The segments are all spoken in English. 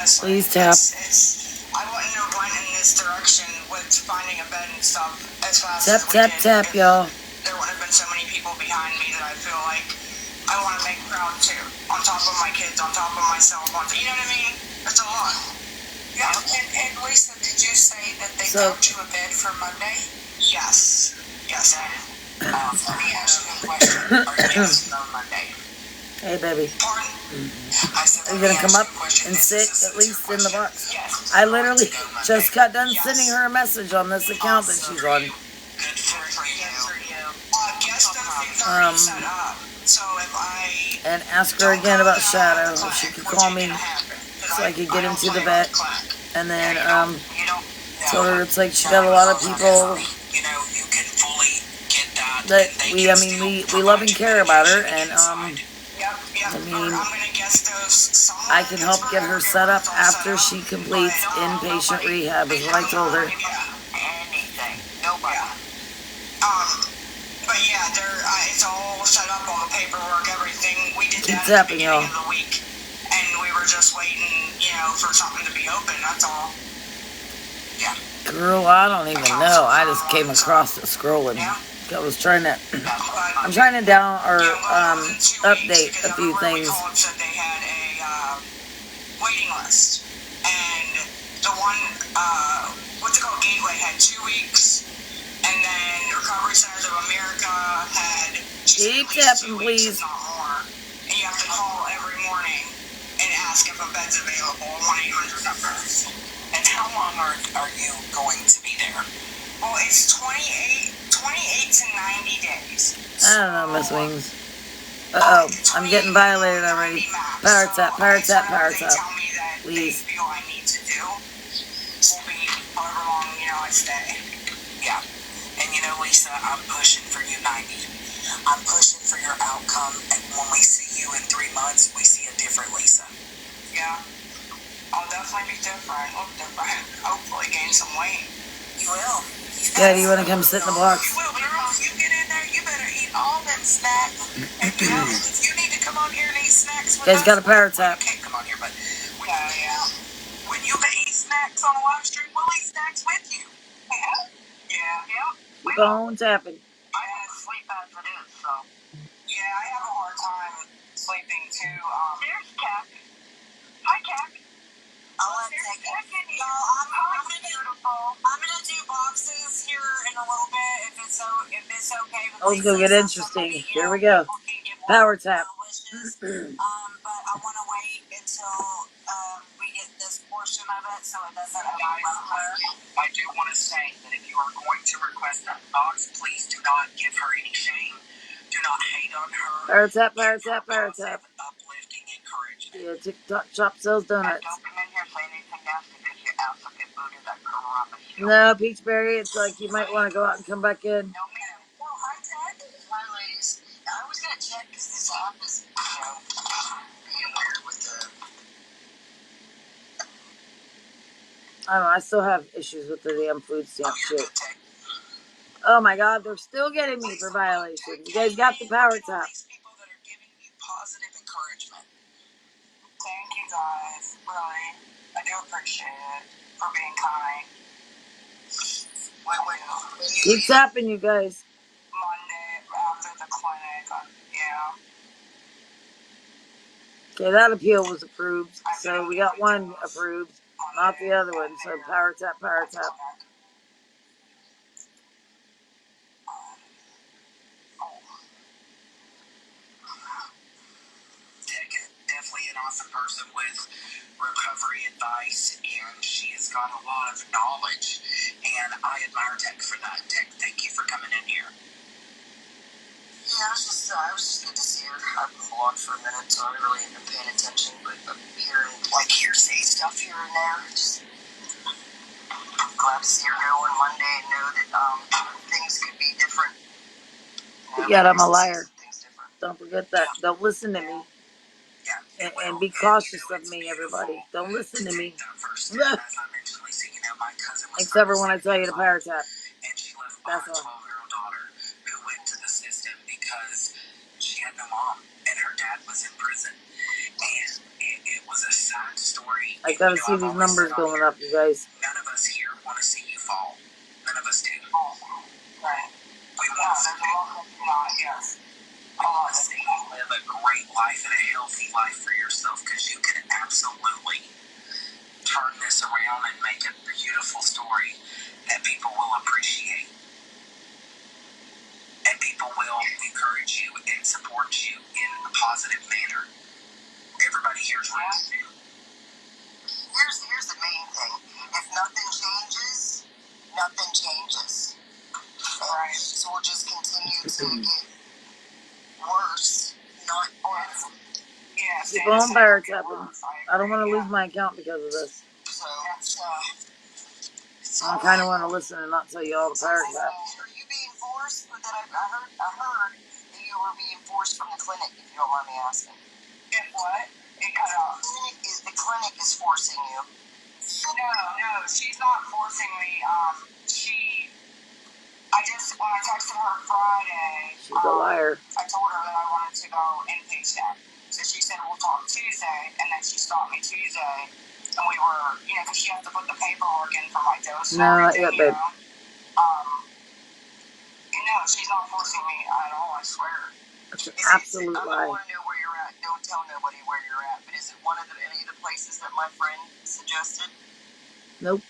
Please tap. I wouldn't have went in this direction with finding a bed and stuff as fast Tap, as we tap, did. tap, y'all. There wouldn't have been so many people behind me that I feel like I want to make proud too. On top of my kids, on top of myself, you know what I mean? It's a lot. Yeah. And Lisa, did you say that they got you a bed for Monday? Yes. Yes, I did. Let me ask you a question. Are you asking on Monday? Hey, baby. Pardon? I said, Are you going to come up and sit at least in the box? Yes. I literally just got done sending her a message on this account that she's on. Good for you. Guest things already set up. So if I... And ask her again about Shadow, if she could call me so I could get him to the vet. And then, told her it's like she got a lot of people that we love and care about her, and I can help get her set up after she completes inpatient rehab, is what I told her. But yeah, it's all set up, all the paperwork, everything. We did that at the beginning of the week, and we were just waiting, for something to be open. That's all. Yeah. Girl, I don't even know. I just came across it scrolling. I was trying to. I'm trying to update a few things. Said they had a waiting list, and the one what's it called, Gateway had 2 weeks, and then Recovery Centers of America had keep tapping, please. Not more. And you have to call every morning and ask if a bed's available. 1-800 number. And how long are you going to be there? Well, it's 28 to 90 days. I don't know, Miss Wings. Uh-oh, I'm getting violated already. Power tap, power tap, power tap. Please. Feel I need to do will be however long, I stay. Yeah. And Lisa, I'm pushing for you 90. I'm pushing for your outcome, and when we see you in 3 months, we see a different Lisa. Yeah. I'll definitely be different. Look different. Hopefully gain some weight. You will. Yeah, do you want to come sit in the box? You will, girl. You get in there, you better eat all them snacks. And if you need to come on here and eat snacks with us, got a power tap. You can't come on here, but when you can eat snacks on a live stream, we'll eat snacks with you. Yeah. Bone tapping. I had to sleep after this, so. Yeah, I have a hard time sleeping too. There's Cap. Hi, Cap. I'm gonna do boxes here in a little bit if it's okay. Oh, it's gonna get interesting. Here we go. Power tap. But I want to wait until we get this portion of it so it doesn't overwhelm her. I do want to say that if you are going to request that box, please do not give her any shame. Do not hate on her. Power tap, power tap, power tap. Uplifting encouragement. Yeah, TikTok shop sells donuts. Don't come in here saying anything nasty because your ass will get booted at Corona. No, Peachberry, it's like you might want to go out and come back in. No, ma'am. Well, hi, Ted. Hi, ladies. I was going to check because this app is, being weird with the... I don't know, I still have issues with the damn food stamp shit. Oh my god, they're still getting me for violation. You guys got the power tap. People that are giving you positive encouragement. Thank you guys, really. I do appreciate it for being kind. Keep tapping, you guys. Monday after the clinic, Okay, that appeal was approved. So we got one approved, not the other one. So power tap, power tap. Definitely an awesome person with recovery advice, and she has got a lot of knowledge, and I admire Tech for that. Tech, thank you for coming in here. Yeah, I was just good to see her. I've been blocked for a minute, so I really haven't been paying attention, but I'm hearing, hearsay stuff here and there. Just glad to see her go on Monday and know that things could be different. Yeah, I'm a liar. Don't forget that. Don't listen to me. And be cautious of me, everybody. Don't listen to me. Except for when I tell you to power tap. That's all. Who went to the system because she had no mom and her dad was in prison. And it was a sad story. story. I gotta see these numbers going up, you guys. None of us here want to see you fall. None of us do. Right. We want to see you. Yes. We want to see you live a great life and a healthy life for yourself, because you can absolutely turn this around and make a beautiful story that people will appreciate. And people will encourage you and support you in a positive manner. Everybody here's ready. Here's the main thing. If nothing changes, nothing changes. Right. So we'll just continue to get worse, not worse. Yeah. Keep on pirates happen. I don't want to lose my account because of this. So I kind of want to listen and not tell you all the pirates happen. Are you being forced? That I heard that you were being forced from the clinic, if you don't mind me asking. If what? It cut off. The clinic is forcing you. No, she's not forcing me. When I texted her Friday, She's a liar. I told her that I wanted to go inpatient. So she said, we'll talk Tuesday, and then she stopped me Tuesday, and we were, because she has to put the paperwork in for my dose and everything, not yet, babe. No, she's not forcing me at all, I swear. It's an absolute lie. I don't want to know where you're at. Don't tell nobody where you're at. But is it any of the places that my friend suggested? Nope.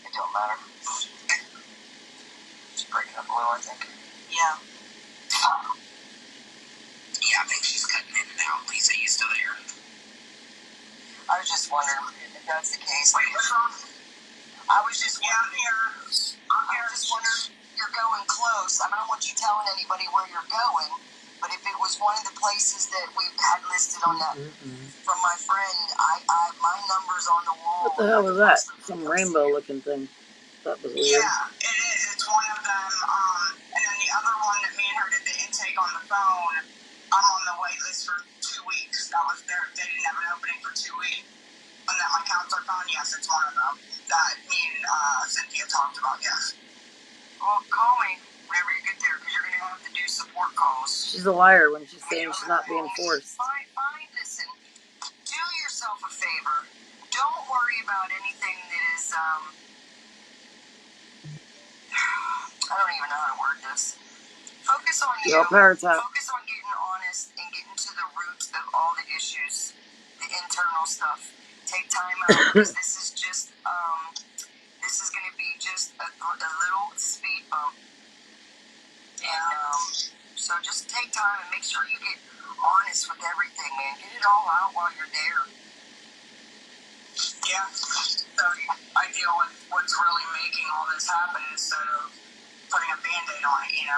It don't matter. She's breaking up a little, I think. Yeah. Yeah, I think she's cutting in and out. Lisa, you still there? I was just wondering if that's the case. Wait, what's wrong? I was just wondering. I'm here. I was just wondering, you're going close. I don't want you telling anybody where you're going, but if it was one of the places that we had listed on that from my friend, my number's on the wall. What the hell was that? Some rainbow-looking thing. That was weird. Yeah, it is. It's one of them. And then the other one that me and her did the intake on the phone, I'm on the wait list for 2 weeks. That was there. They didn't have an opening for 2 weeks. And that my counselor found, yes, it's one of them that me and Cynthia talked about, yes. Well, call me whenever you get there, because you're going to have to do support calls. She's a liar when she's saying she's not being forced. Fine, listen. Do yourself a favor. Don't worry about anything that is, I don't even know how to word this. Focus on you. Focus on getting honest and getting to the roots of all the issues, the internal stuff. Take time out, because this is just, this is going to be just a little speed bump. And so just take time and make sure you get honest with everything, man. Get it all out while you're there. Yeah. So I deal with what's really making all this happen instead of putting a Band-Aid on it, And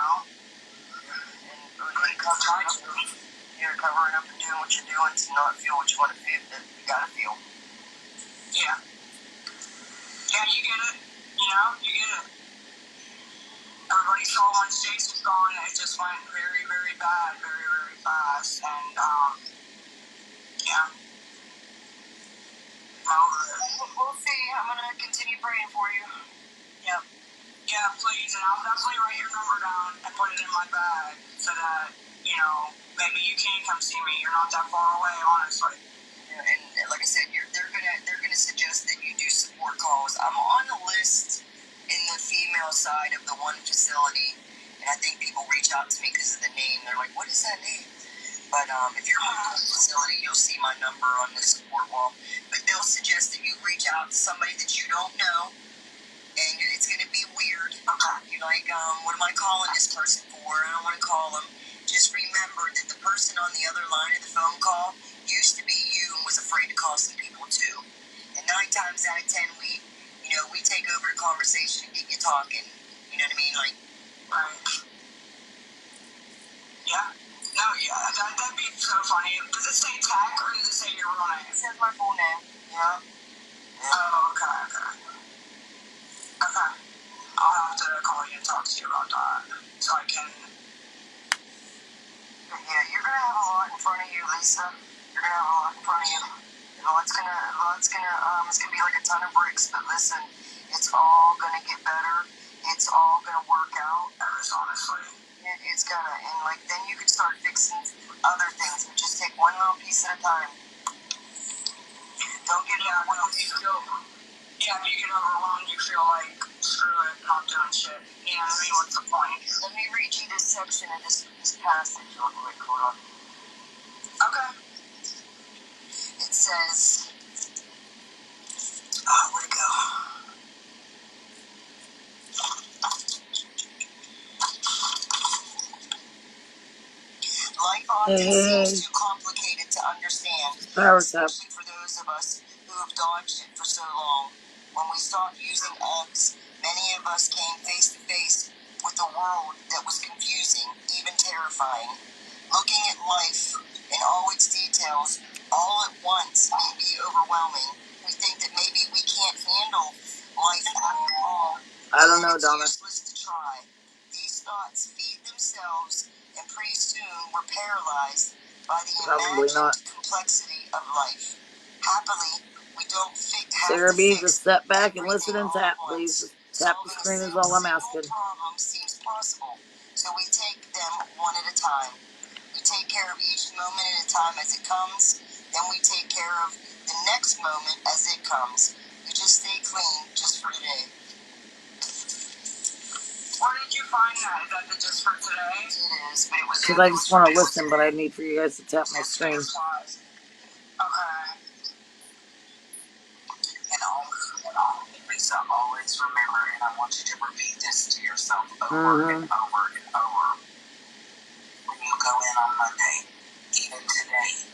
you're covering up and doing what you're doing to not feel what you want to feel, that you gotta feel. Yeah. Yeah, you get it. You get it. Everybody saw once Jace was gone, it just went very, very bad, very, very fast. And, yeah. We'll see. I'm going to continue praying for you. Yep. Yeah, please. And I'll definitely write your number down and put it in my bag so that, maybe you can come see me. You're not that far away, honestly. Yeah, and like I said, they're gonna suggest that you do support calls. I'm on the list in the female side of the one facility, and I think people reach out to me because of the name. They're like, "What is that name?" But if you're on the facility, you'll see my number on the support wall. But they'll suggest that you reach out to somebody that you don't know, and it's gonna be weird. You're like, what am I calling this person for? I don't want to call them. Just remember that the person on the other line of the phone call used to be you and was afraid to call some people too. And 9 times out of 10, we take over the conversation and get you talking. You know what I mean? Like, yeah. No, yeah, that'd be so funny. Does it say tech or does it say your real name? It says my full name. Yeah. Oh, okay. Okay. I'll have to call you and talk to you about that so I can. Yeah, you're gonna have a lot in front of you, Lisa. You're gonna have a lot in front of you. It's gonna be like a ton of bricks. But listen, It's all gonna get better. It's all gonna work out. Honestly. It's gonna, and like then you can start fixing other things. You just take one little piece at a time. Don't get overwhelmed. Yeah, if you get overwhelmed, you feel like screw it, not doing shit. You know what I mean? What's the point? Let me read you this section of this passage real quick. Hold on. Okay. It says, oh, where'd it go? Life often seems too complicated to understand, especially for those of us who have dodged it for so long. When we stopped using eggs, many of us came face to face with a world that was confusing, even terrifying. Looking at life in all its details, all at once, may be overwhelming. We think that maybe we can't handle life after all. I don't know, Donna. It's useless to try. These thoughts feed themselves, and pretty soon we're paralyzed by the imagined complexity of life. Happily, we don't Sarah B, just step back and listen and tap, please. Just tap the screen is all I'm asking. Problem seems possible, so we take them one at a time. We take care of each moment at a time as it comes, then we take care of the next moment as it comes. We just stay clean just for today. Where did you find that? Is that the just for today? It is, but it was... Because I just want to listen, but I need for you guys to tap my screen. Okay. And Lisa, always remember, and I want you to repeat this to yourself over and over and over. When you go in on Monday, even today,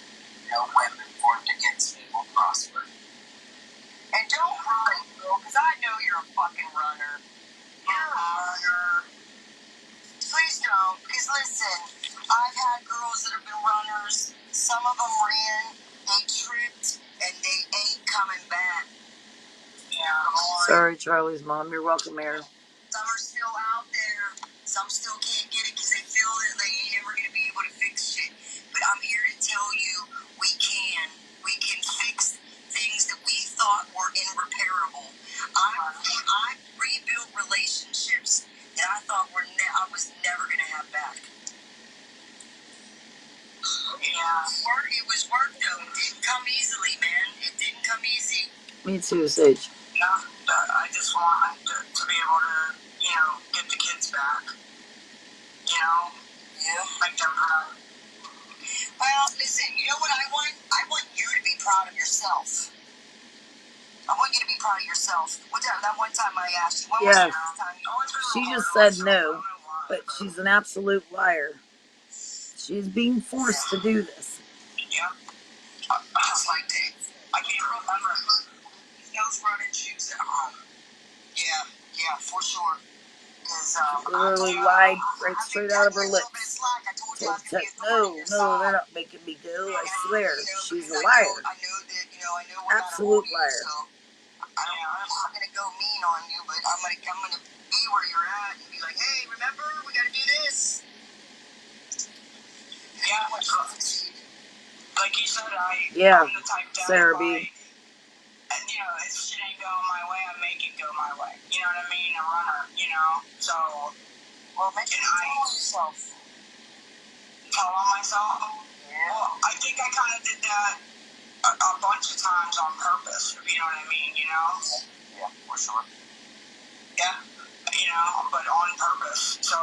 no weapon formed against me will prosper. And don't run, girl, because I know you're a fucking runner. You're a runner. Please don't, because listen, I've had girls that have been runners. Some of them ran, they tripped, and they ain't coming back. Yeah. Sorry, Charlie's mom. You're welcome, Mary. Some are still out there. Some still can't get it because they feel that they ain't ever going to be able to fix shit. But I'm here to tell you, we can. We can fix things that we thought were irreparable. I rebuilt relationships that I thought I was never going to have back. Yeah. It was work, though. It didn't come easily, man. It didn't come easy. Me too, Sage. Yeah, I just want to be able to, get the kids back. Make them proud. Well, listen, you know what I want? I want you to be proud of yourself. I want you to be proud of yourself. That one time I asked you, yes. She just said no, but she's an absolute liar. She's being forced to do this. Yeah. Just like that. I can't remember. Those running shoes at home. Yeah, for sure. She literally lied right straight out of her lips. No, they're not making me go. I swear, she's a liar. Absolute liar. I'm not gonna go mean on you, but I'm gonna be where you're at and be like, hey, remember, we gotta do this. Yeah, like you said, I'm the type that Sarah B. If shit ain't going my way, I make it go my way. You know what I mean? A runner, So, well, make it tell yourself. Tell on myself? Yeah. Well, I think I kind of did that a bunch of times on purpose, if you know what I mean, Yeah, for sure. Yeah, but on purpose, so.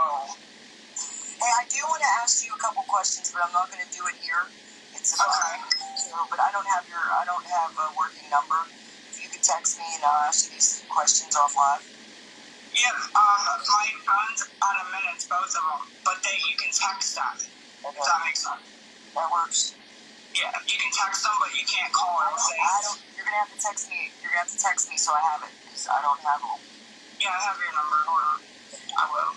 Hey, I do want to ask you a couple questions, but I'm not going to do it here. It's okay. But I don't have a working number. If you could text me and I'll ask you these questions offline. Yeah, my phone's out of minutes, both of them, but you can text them. Okay. Does that make sense? That works. Yeah, you can text them, but you can't call or say. You're gonna have to text me. You're gonna have to text me so I have it, because I don't have them. Yeah, I have your number. Hold on. I will.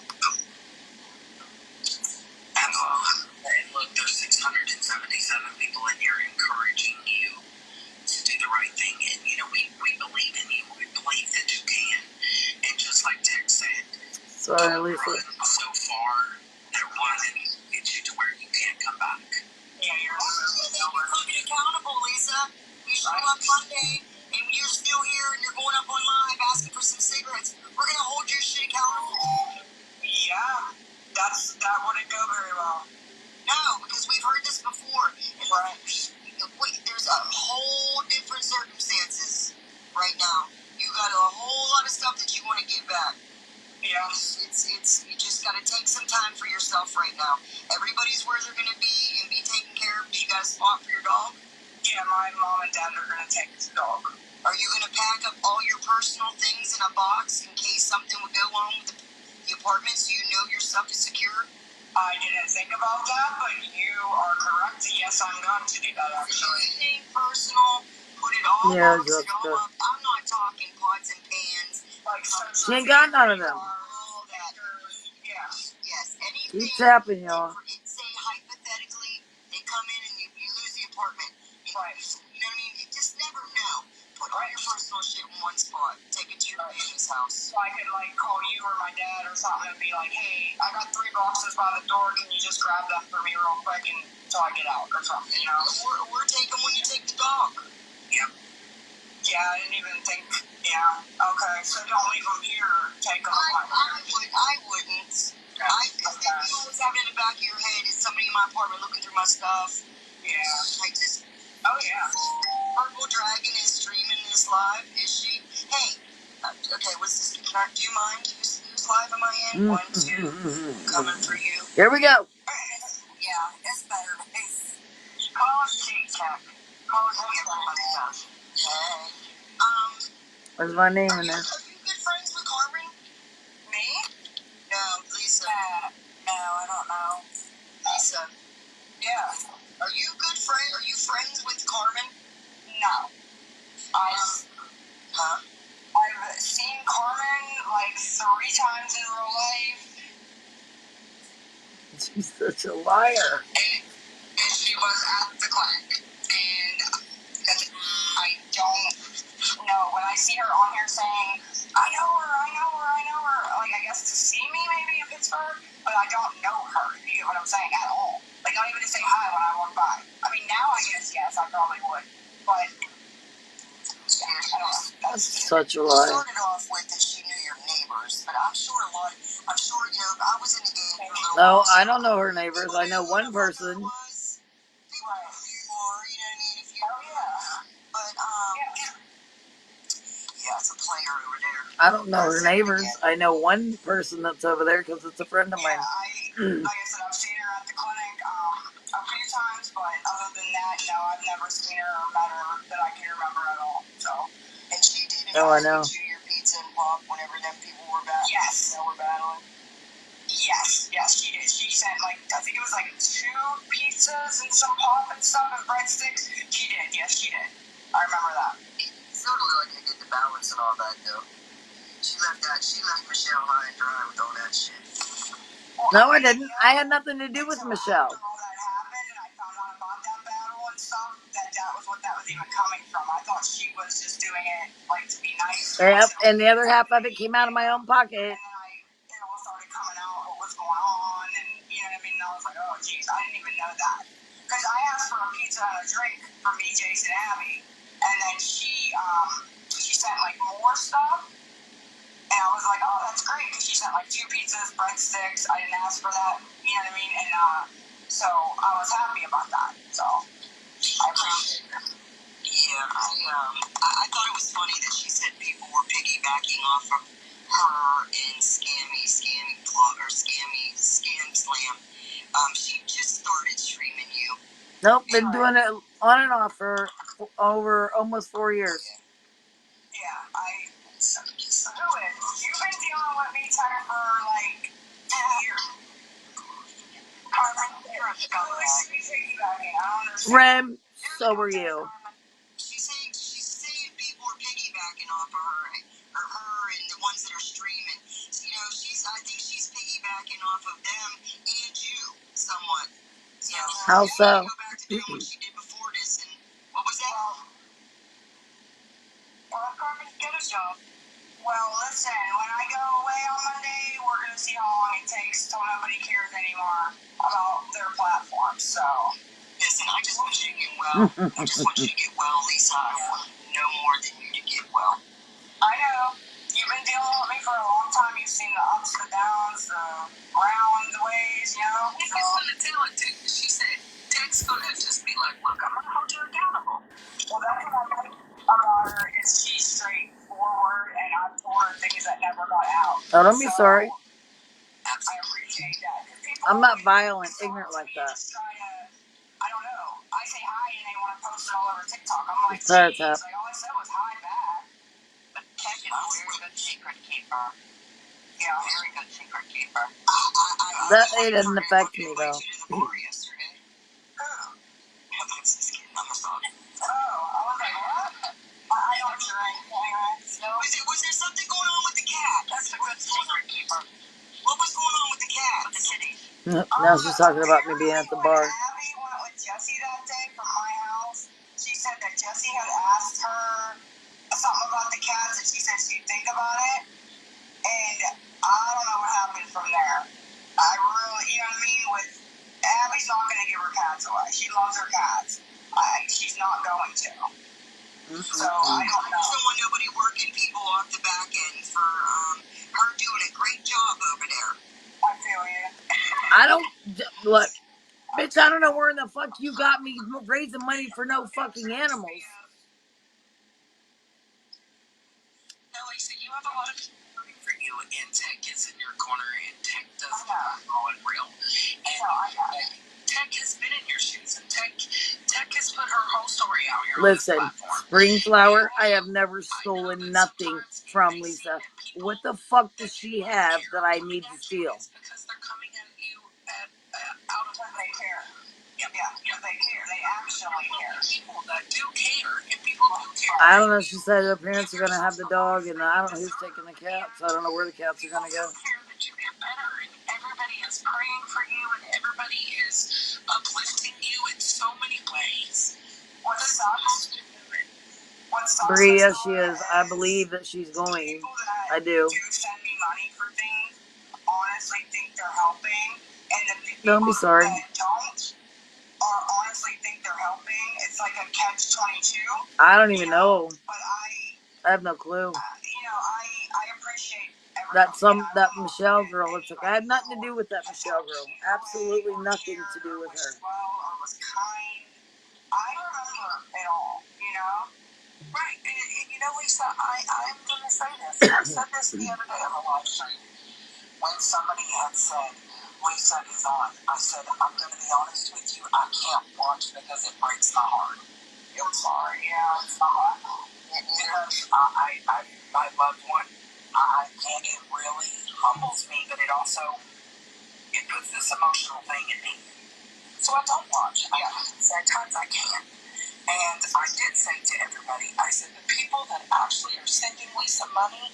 And look, there's 677 people in here encouraging you to do the right thing, and we believe in you. We believe that you can. And just like Tex said, sorry, Lisa. So far that running gets you to where you can't come back. Yeah, you're fucking accountable, Lisa. You show up Monday and you're still here and you're going up on live asking for some secrets. We're gonna hold your shit accountable. Yeah, that wouldn't go very well. No, because we've heard this before. Right. There's a whole different circumstances right now. You got a whole lot of stuff that you want to get back. Yeah. It's you just got to take some time for yourself right now. Everybody's where they're going to be and be taken care of. Do you got a spot for your dog? Yeah, my mom and dad are going to take the dog. Are you going to pack up all your personal things in a box in case something would go on with the apartment so you know your stuff is secure? I didn't think about that, but you are correct. Yes, I'm going to do that, actually. Anything personal, put it all, box it all up. I'm not talking pots and pans. Like, she ain't got none of them. All that. Yes. Yes. Anything. Keep tapping, y'all. Say, hypothetically, they come in and you lose the apartment. Right. You know what I mean? You just never know. Put all your personal shit in one spot. Take it to your family's house. So I could, like, call you or my dad or something and be like, hey, I got 3 boxes by the door. Can you just grab them for me real quick until I get out or something, you know? Or take them when you take the dog. Yep. Yeah, I didn't even think. Yeah. Okay. So don't leave them here. Take them. I wouldn't. Yeah. Because then you always have it in the back of your head, is somebody in my apartment looking through my stuff? Yeah. I just. Oh, yeah. Purple Dragon is streaming this live, is she? Hey, okay, what's this? Do you mind? Who's live am I in? 1, 2, coming for you. Here we go. Yeah, it's better. Call us Tic-Tac. Call us stuff. Hey. Where's my name in there? Are you good friends with Carmen? Me? No, Lisa. No, I don't know. Lisa. Yeah. Are you friends with Carmen? No. I've seen Carmen like 3 times in real life. She's such a liar. And she was at the clinic. And I don't know. When I see her on here saying, I know her, like, I guess to see me maybe in Pittsburgh, but I don't know her, you get what I'm saying, at all. Like, not even to say hi when I walk by. I mean, now I guess, yes, I probably would. But, yeah, I don't know. That's such a lie. It started off with that she knew your neighbors, but I'm sure, you know, I was in the game for a little No, while. I don't know her neighbors. I know one person. People know who you are, you know what I mean? If you, but, yeah, it's a player over there. I don't know her neighbors. I know one person that's over there because it's a friend of mine. Yeah, like I said, I've seen her at the clinic a few times, but other than that, no, I've never seen her or met her that I can remember at all. So, and she did I know. your pizza and pop whenever them people were battling. Yes, they were battling. Yes, she did. She sent, like, I think it was like 2 pizzas and some pop and stuff and breadsticks. She did. Yes, she did. I remember that. Totally like to get the balance and all that, though. She left Michelle high and dry with all that shit. Well, No, I didn't. I had nothing to do with Michelle. After all that happened and I found out about that battle and stuff, that was what that was even coming from. I thought she was just doing it, like, to be nice. Yep, and the other half of it came out of my own pocket. And then it all started coming out what was going on, and you know what I mean? And I was like, oh, geez, I didn't even know that. Because I asked for a pizza and a drink from me, Jason, and Abby, and then she sent, like, more stuff. And I was like, oh, that's great, because she sent, like, 2 pizzas, breadsticks. I didn't ask for that, you know what I mean? And so I was happy about that. So I appreciate it. Yeah, I thought it was funny that she said people were piggybacking off of her and Scam Slam. She just started streaming you. Nope, been doing it on and off for over almost 4 years. Yeah, you've been dealing with me, Tucker, for like 2 years. Carmen, you're a scumbag. Rem, so were you. She's saying people are piggybacking off of her and the ones that are streaming. You know, I think she's piggybacking off of them and you somewhat. You know, how so? Go back to doing what she did before this, and what was that? Well, Carmen, get a job. Well, listen, when I go away on Monday, we're going to see how long it takes till nobody cares anymore about their platform, so. Listen, I just want you to get well. I just want you to get well, Lisa. I want no more than you to get well. I know. You've been dealing with for a long time. You've seen the ups, the downs, the round ways, you know? He's gonna tell it to you. She said, Tech's gonna just be like, look, I'm gonna hold you accountable. Well, that's what I like about her is she's straightforward, and I've told her things that never got out. Oh, don't be sorry. I appreciate that. I'm not violent, ignorant like that. I don't know. I say hi and they want to post it all over TikTok. I'm like, Like, all I said was hi back. But Tech is a very good secret keeper. Yeah, very good secret keeper. That doesn't affect me, though. Was there something going on with the cat? That's a good secret keeper. What was going on with the cat? With the kitty. Now she's talking about me being at the bar. Abby went with Jesse that day from my house. She said that Jesse had asked her something about the cats, and she said she'd think about it. And I don't know what happened from there. I really, you know what I mean? With Abby's not going to give her cats away. She loves her cats. She's not going to. So I don't know. Don't want nobody working people off the back end for her doing a great job over there. I feel you. I don't look, bitch. I don't know where in the fuck you got me raising money for no fucking animals. Lisa, you have a lot of people rooting for you, and Tech is in your corner, and Tech does all and real. And Tech has been in your shoes, and Tech has put her whole story out here. Listen, Springflower, I have never stolen nothing from Lisa. What the fuck does she have that I need to steal? Because they're coming at you out of what they care. Yeah, they care. They actually care. People that do care, and people do care. I don't know. She said her parents are gonna have the dog, and I don't know who's taking the cat, so I don't know where the cats are gonna go. That you get better, and everybody is praying for you, and everybody is uplifting you in so many ways. What sucks? Bria, she is. I believe that she's going. I do. Send me money for things. Honestly, think they're helping, and the people Don't be sorry. that don't. Or honestly think they're helping. It's like a catch-22. I don't even know. But I have no clue. I appreciate that Michelle girl. It's like I had nothing to do with that Michelle girl. Absolutely nothing to do with her. Or was kind. I remember it all, you know? Right. And you know, Lisa, I'm going to say this. I said this the other day on the live stream. When somebody had said, Lisa is on, I said, I'm going to be honest with you, I can't watch because it breaks my heart. I'm sorry, yeah, it's not. Because my loved one, it really humbles me, but it puts this emotional thing in me. So I don't watch. At times I can't. And I did say to everybody, I said, the people that actually are sending Lisa money,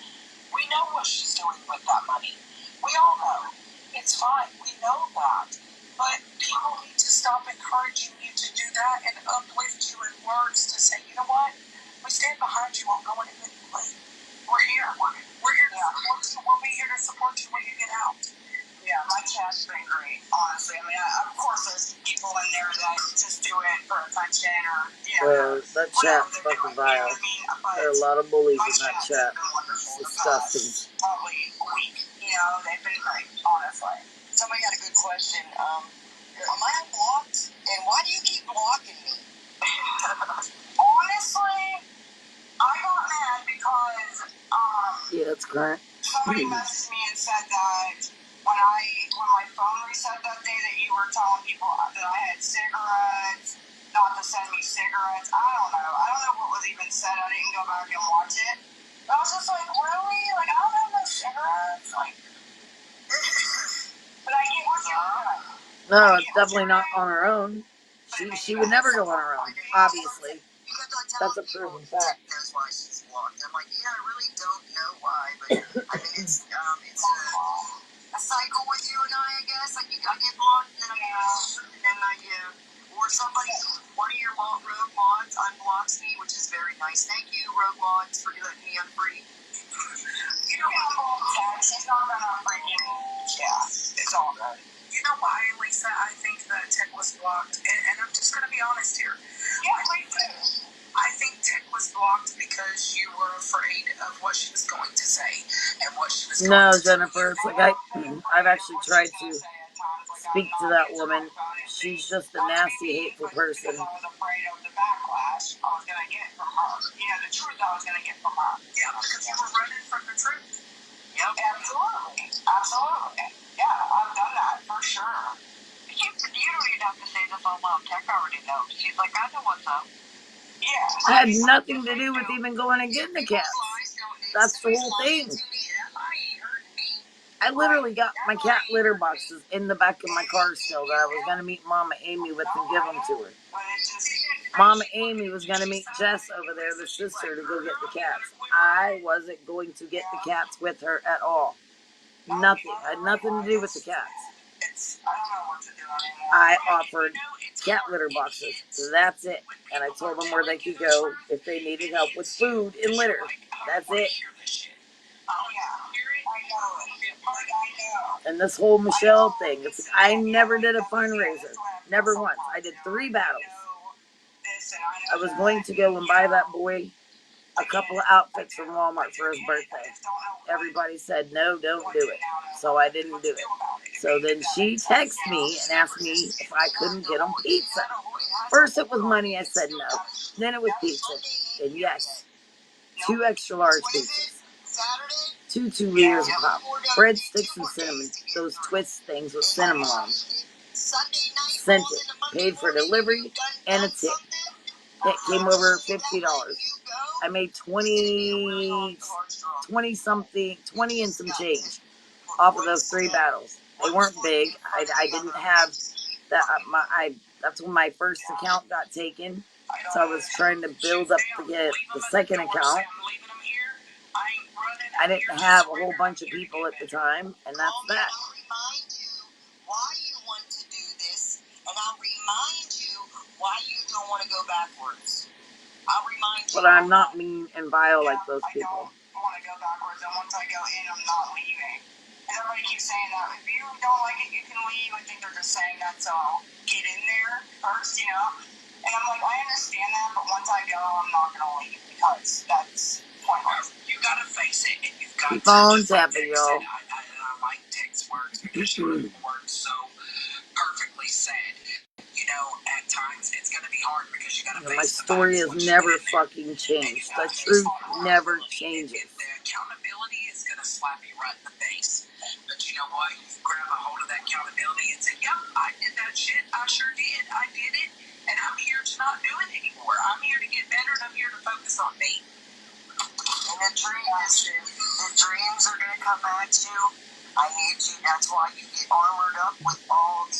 we know what she's doing with that money. We all know. It's fine. We know that. But people need to stop encouraging you to do that and uplift you in words to say, you know what? We stand behind you. I'm going in anyway. We're here. We're here to support you. We'll be here to support you when you get out. Yeah, my chat's been great, honestly. I mean, of course there's people in there that just do it for attention or, that chat's fucking vile. There are a lot of bullies in that chat. It's disgusting. Probably a week. You know, they've been great, honestly. Somebody had a good question. Am I unblocked? And why do you keep blocking me? Honestly, I got mad because, yeah, that's correct. Somebody messaged me and said that when my phone reset that day that you were telling people that I had cigarettes, not to send me cigarettes. I don't know what was even said. I didn't go back and watch it. But I was just like, really? Like, I don't have no cigarettes. Like, but I get what you're doing. No, it's definitely not on her own. She would never go on her own, obviously. That's a proven fact. That's why she's blocked. I'm like, yeah, I really don't know why, but I mean, it's a cycle with you and I guess. Like, I get blocked, and then I get, or somebody, one of your rogue mods unblocks me, which is very nice. Thank you, rogue mods, for letting me unfree. You know what? She's not gonna freaking, yeah, it's all good. You know why, Lisa? I think that Tech was blocked, and I'm just gonna be honest here. Yeah, please do. I think Tech was blocked because you were afraid of what she was going to say and what she No, Jennifer, it's like I've actually tried to speak to that woman. She's just a nasty, hateful person. I was afraid of the backlash I was going to get from her. The truth I was going to get from her. Yeah, because you were running from the truth. Yep. Absolutely. Absolutely. Yeah, I've done that for sure. You don't even have to say this all out. Tech already knows. She's like, I know what's up. Yeah. I had nothing to do with even going and getting the cats. That's the whole thing. I literally got my cat litter boxes in the back of my car still that I was going to meet Mama Amy with and give them to her. Mama Amy was going to meet Jess over there, the sister, to go get the cats. I wasn't going to get the cats with her at all. Nothing. I had nothing to do with the cats. I offered cat litter boxes. So that's it. And I told them where they could go if they needed help with food and litter. That's it. And this whole Michelle thing, it's like I never did a fundraiser. Never once. I did 3 battles. I was going to go and buy that boy a couple of outfits from Walmart for his birthday. Everybody said, no, don't do it. So I didn't do it. So then she texted me and asked me if I couldn't get him pizza. First it was money, I said no. Then it was pizza. And yes, 2 extra large pizzas. 2 2-liters of pop. Breadsticks and cinnamon. Those twist things with cinnamon on them. Sent it. Paid for delivery and a tip. It came over $50. I made 20 and some change off of those 3 battles. They weren't big. I didn't have that. That's when my first account got taken. So I was trying to build up to get the second account. I didn't have a whole bunch of people at the time, and that's that. I'll remind you why you want to do this, and I'll remind you why you don't want to go backwards. I'll remind you. But I'm not mean and vile like those people. I don't want to go backwards, and once I go in, I'm not leaving. And everybody keeps saying that. If you don't like it, you can leave. I think they're just saying that, so get in there first, And I'm like, I understand that, but once I go, I'm not going to leave because that's pointless. You got to face it, and you've got to. Keep on tapping, y'all. I like text words because your words so perfectly said. At times it's going to be hard because you got to face my story has never fucking changed. The truth never changes. The accountability is going to slap you right in the face. But you know what? You grab a hold of that accountability and say, yep, I did that shit. I sure did. I did it. And I'm here to not do it anymore. I'm here to get better, and I'm here to focus on me. And the dreams are going to come at you. I need you. That's why you get armored up with all the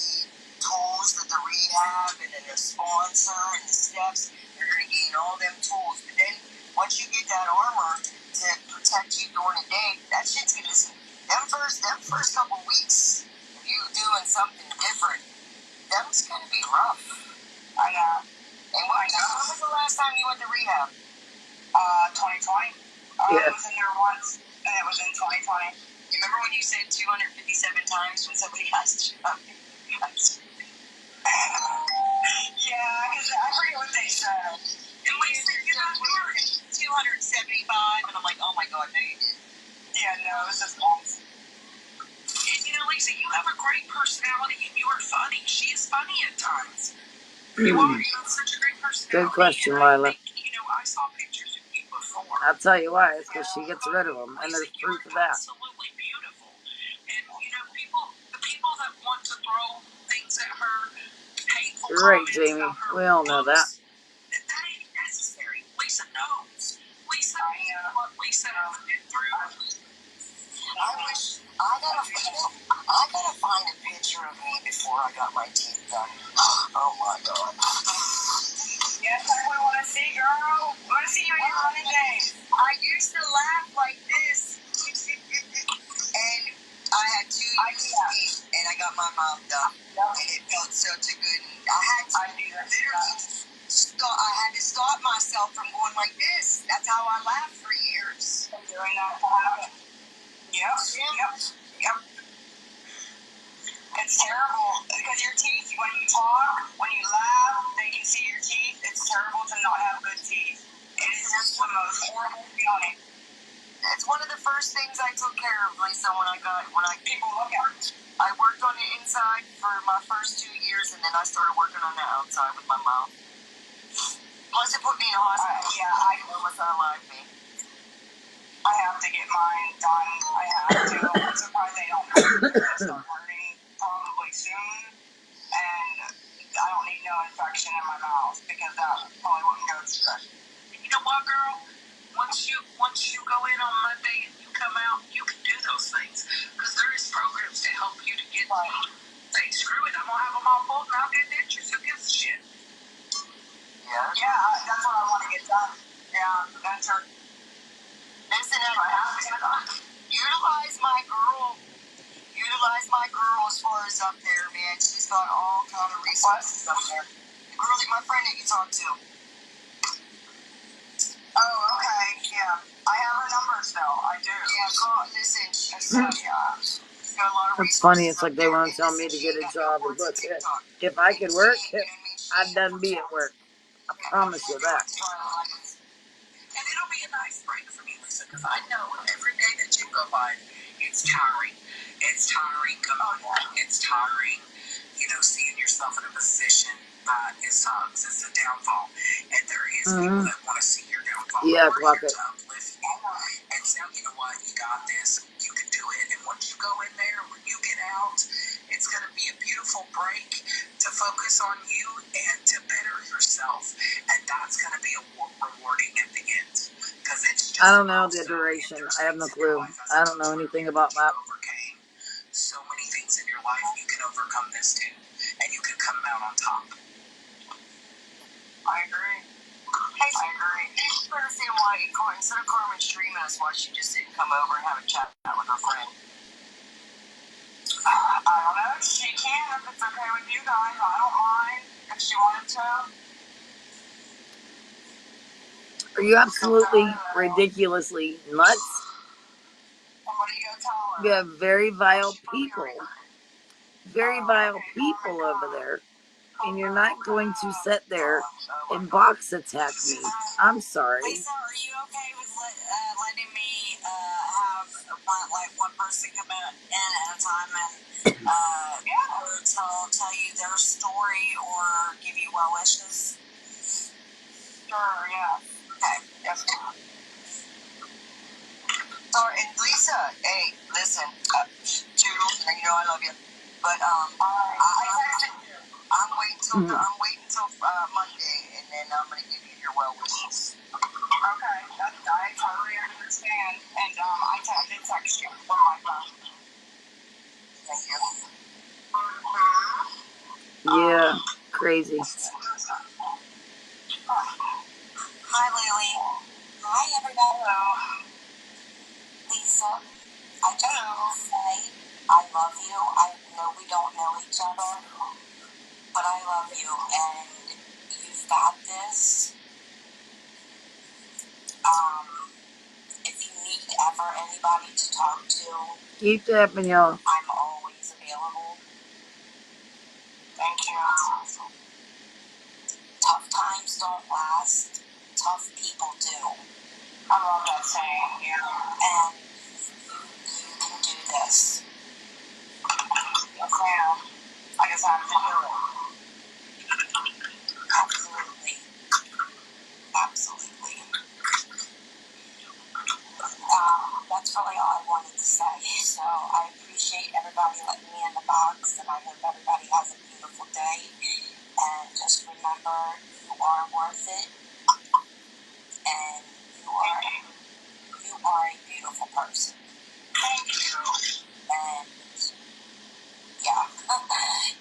tools that the rehab and then the sponsor and the steps. You're going to gain all them tools. But then once you get that armor to protect you during the day, that shit's going to listen. Them first couple weeks of you doing something different, that's going to be rough. I know. And when was the last time you went to rehab? 2020. Yeah. I was in there once, and it was in 2020. You remember when you said 257 times when somebody asked you? Yeah, because I forget what they said. And we said, you were 275, and I'm like, oh my god, no, you did. Yeah, no, it was just once. And Lisa, you have a great personality, and you are funny. She is funny at times. You have such a great personality. Good question, Lila. I saw pictures of you before. I'll tell you why. It's because she gets rid of them, and there's proof of that. Absolutely beautiful. And, the people that want to throw things at her, hateful You're right, comments Jamie. about her We all know that. That ain't necessary. Lisa knows. Lisa knows what Lisa has been through. I gotta find a picture of me before I got my teeth done. Oh my god. Yes, I would want to see, girl. I want to see you in your running days. I used to laugh like this. And I had 2 teeth, and I got my mouth done. And it felt such a good. I had to stop myself from going like this. That's how I laughed for years. And doing that to happen. Yep. It's terrible because your teeth, when you talk, when you laugh, they can see your teeth. It's terrible to not have good teeth. It is just the most horrible feeling. That's one of the first things I took care of, Lisa, people look at it. I worked on the inside for my first 2 years, and then I started working on the outside with my mom. Plus, it put me in the hospital. I almost unalived me. I have to get mine done. I have to. I'm surprised they don't start hurting probably soon. And I don't need no infection in my mouth because that probably wouldn't go too good. You know what, girl? Once you go in on Monday and you come out, you can do those things because there is programs to help you to get say, screw it, I'm gonna have them all pulled and I'll get dentures. Who gives a shit? Yeah, that's what I want to get done. Yeah, that's her. Listen, utilize my girl. Utilize my girl as far as up there, man. She's got all kind of resources up there. The girl, my friend that you talked to. Oh, okay, yeah. I have her numbers, though. I do. Yeah, call. Listen, she's got a lot of resources. It's funny. It's like they want to tell me to get a job. And look, if I could work, I'd done be at work. I promise you that. And it'll be a nice break for me, Lisa, because I know every day that you go by, it's tiring. It's tiring coming home. It's tiring, seeing yourself in a position that is it's a downfall. And there is people that want to see your downfall. Yeah, clock it. To uplift you and say, you know what, you got this, you can do it. And once you go in there, when you get out, it's going to be a beautiful break to focus on you and to better yourself. And that's going to be rewarding at the end. Because it's just I don't know the duration. I have no clue. I don't know anything about that. So many things in your life, you can overcome this too. And you can come out on top. I agree. I agree. I don't understand why, instead of Carmen streaming us, why she just didn't come over and have a chat with her friend. I don't know. She can if it's okay with you guys. I don't mind if she wanted to. Are you absolutely ridiculously nuts? What are you going to tell her? You have very vile people. Very vile people over there. And you're not going to sit there and box attack me. I'm sorry. Lisa, are you okay with letting me have one person come in at a time and or tell you their story or give you well wishes? Sure, yeah. Okay. Yes. So, and Lisa, hey, listen, Toodles, I love you, but I'm waiting till Monday, and then I'm gonna give you your well wishes. Okay, I totally understand, and I did text you from my phone. Thank you. Yeah, crazy. Hi, Lily. Hi, everybody. Hello. Lisa, I just want to say I love you. I know we don't know each other, but I love you, and you've got this. If you need ever anybody to talk to, Keep tapping, y'all. I'm always available. Thank you. Tough times don't last. Tough people do. I love that saying, and you can do this. Yes, ma'am. I just have to do it. Absolutely. Absolutely. That's really all I wanted to say. So I appreciate everybody letting me in the box, and I hope everybody has a beautiful day. And just remember, you are worth it, and you are a beautiful person. Thank you. And yeah,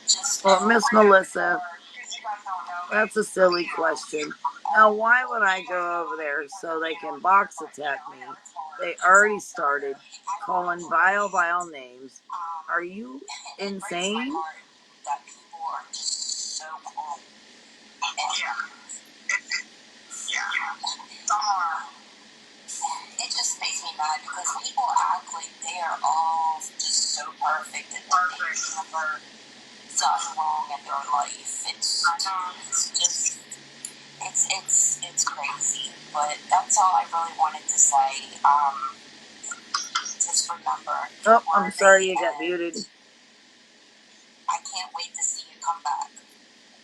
just Well, Miss Melissa, that's a silly question. Now, why would I go over there so they can box attack me? They already started calling vile names. Are you insane? That people are just so cool. It just makes me mad because people act like they are all just so perfect and they've never done wrong in their life. It's just it's crazy. But that's all I really wanted to say. Oxford number. Oh, I'm sorry you got muted. I can't wait to see you come back.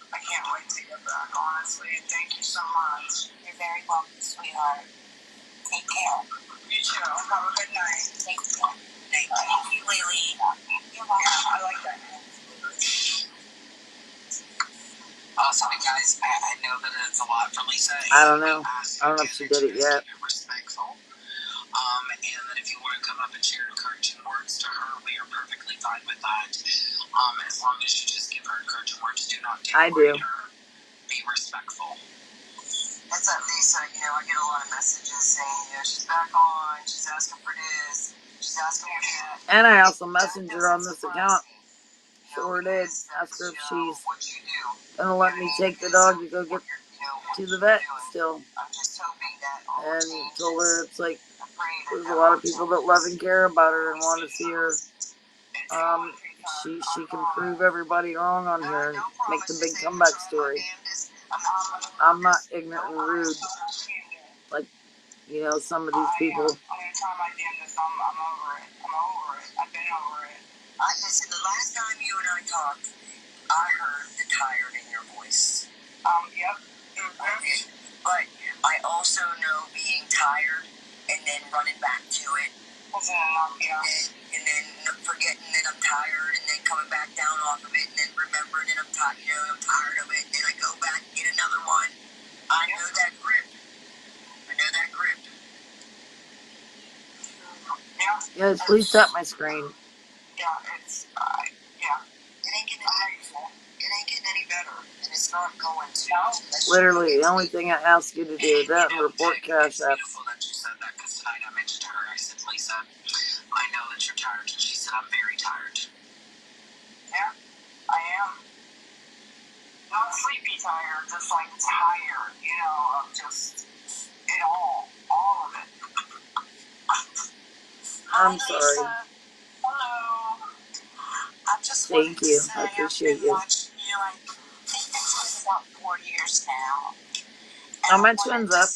I can't wait to get back, honestly. Thank you so much. You're very welcome, sweetheart. Take care. You too. Have a good night. Thank you. Thank you, Lily. You're welcome. I like that. Awesome, guys. I know that it's a lot for Lisa. I don't know. I don't know if she did it yet. Keep it respectful. And that if you want to come up and share encouraging words to her, we are perfectly fine with that. As long as you just give her encouraging words, do not degrade her. Be respectful. That's at Lisa. I get a lot of messages saying, she's back on, she's asking for this, she's asking for that. And I also messaged her on this account. Sure did. Ask her if she's gonna let me take the dog to go get to the vet still. And told her it's like there's a lot of people that love and care about her and want to see her. She can prove everybody wrong on here and make the big comeback story. I'm not ignorant and rude like some of these people. I'm gonna try my damnedest. I'm over it. I'm over it. I've been over it. Listen, the last time you and I talked, I heard the tired in your voice. Yep. Mm-hmm. But I also know being tired and then running back to it. Wasn't enough, yeah. And then forgetting that I'm tired and then coming back down off of it and then remembering that I'm tired, I'm tired of it and then I go back and get another one. I know that grip. Yes, please tap my screen. Yeah, it's, It ain't getting any better. And it's not going to. Literally, the only thing I ask you to do is that and report cash apps. It's beautiful that you said that, because tonight I mentioned to her, I said, Lisa, I know that you're tired. And she said, I'm very tired. Yeah, I am. Not sleepy tired, just like tired, of just it all of it. I'm sorry. Lisa. Hello. I just Thank you. I appreciate you. Watching you. I think it's been about 4 years now. How my twins up?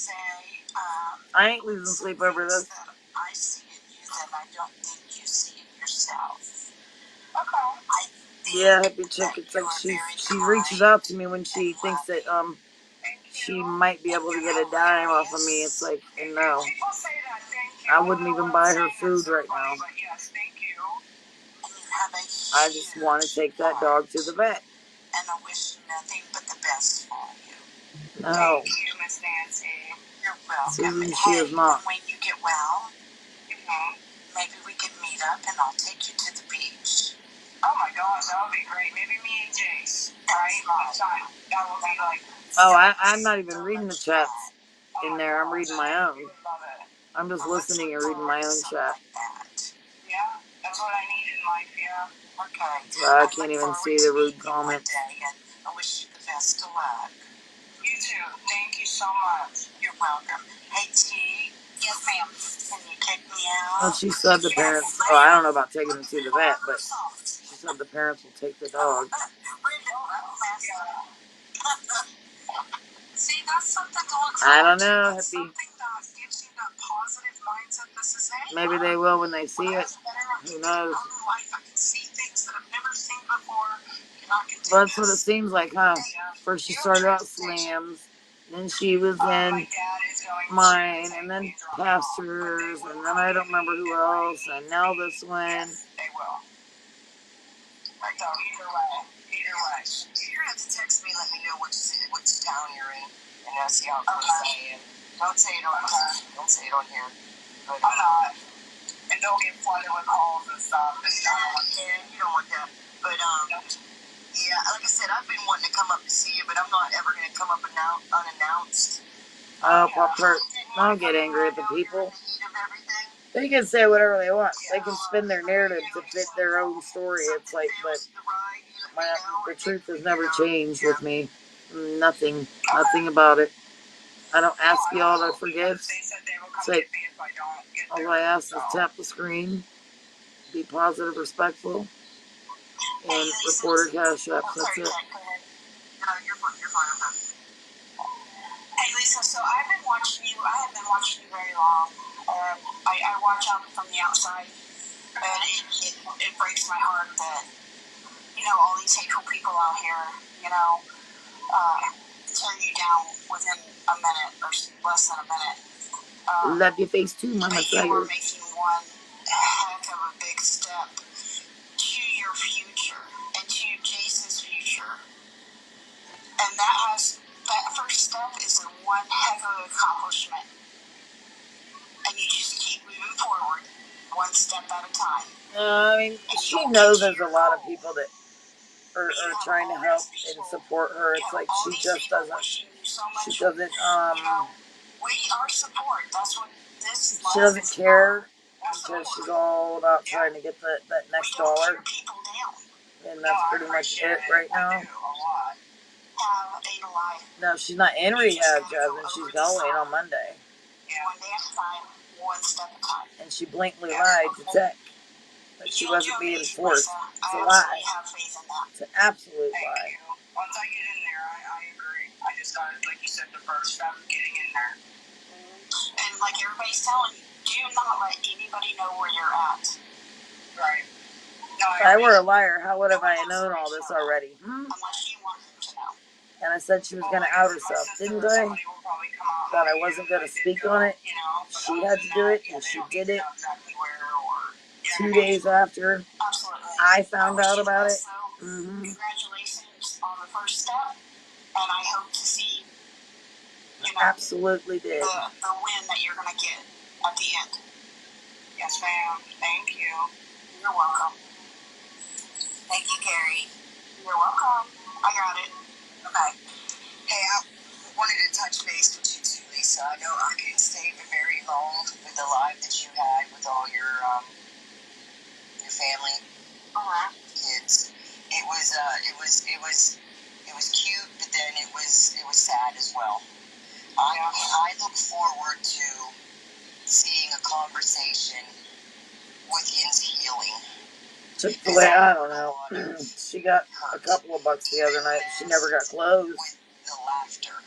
I ain't losing sleep over this. I see in you that I don't think you see in yourself. Okay. Yeah, happy chick. It's like she reaches out to me when she thinks that she might be able to get a dime off of me. It's like, no, I wouldn't even buy her food right now. I just want to take that dog to the vet. And I wish nothing but the best for you. No. Thank you, Miss Nancy. You're welcome. Susan, she is not. When you get well, maybe we can meet up and I'll take you to the beach. Oh my gosh, that would be great. Maybe me and Jace. Right? Last time. That would be like. Oh, I'm not even reading the chats in there. I'm reading my own. I'm just listening and reading my own chat. Yeah, that's what I need in life, yeah. Okay. I can't even see the rude comments. I wish you the best of luck. You too. Thank you so much. You're welcome. Hey, T. Yes, ma'am. Can you take me out? Well, she said the parents. Oh, I don't know about taking them to the vet, but she said the parents will take the dog. See, that's something to look I don't forward to. know, That's hippie. something that gives you that positive mindset that says, hey, Maybe they will when they see it. Who knows? I can see things that I've never seen before. Well, that's what it seems like, huh? First she started out slams, then she was in mine, and then pastors, and then I don't remember who else, and now this one. They will. So either way. You're gonna have to text me, let me know which town you're in, and I'll see how close I am. Don't say it on here. Don't say it on here. But, I'm not. And don't get flooded with calls and stuff. Yeah, you don't want that. But yeah, like I said, I've been wanting to come up to see you, but I'm not ever gonna come up unannounced. Oh, Pop Hurt. Don't get angry at the people. They can say whatever they want. They can spin their narrative to fit their own story. It's like, but the truth has never changed with me. Nothing about it. I don't ask y'all to forgive. It's like, all I ask is tap the screen, be positive, respectful, and report her cash apps. That's it. Hey Lisa, so I've been watching you. I haven't been watching you very long. I watch from the outside. And it breaks my heart that, all these hateful people out here, turn you down within a minute or less than a minute. Love your face too, Mama But you are making one heck of a big step to your future and to Jason's future. And that first step is a one heck of an accomplishment. And you just keep moving forward, one step at a time. I mean, she knows there's a lot of people that are trying to help and support her. It's like she just doesn't. She doesn't. We are support. That's what this. She doesn't care because she's all about trying to get that next dollar. And that's pretty much it right now. No, she's not in rehab, Jasmine. She's going on Monday. One day at a time, one step at a time. And she blatantly lied to Tech that she wasn't being forced. It's a lie. It's an absolute lie. Once I get in there, I agree. I just got, like you said, the first step of getting in there. And like everybody's telling you, do not let anybody know where you're at. Right. No, if I were a liar, how would have I known all this already? Unless you want them to know. And I said she was going to out herself, didn't I? That I wasn't going to speak on it. She had to do it, and she did it 2 days after I found out about it. Congratulations on the first step, and I hope to see absolutely did. The win that you're going to get at the end. Yes, ma'am. Thank you. You're welcome. Thank you, Carrie. You're welcome. I got it. Okay. Hey, I wanted to touch base with you too, Lisa. I know I couldn't stay for very long with the live that you had with all your family, kids. It was cute, but then it was sad as well. I look forward to seeing a conversation with Yin's healing. Chick-fil-A, I don't know. She got a couple of bucks the other night. She never got clothes. With the laughter.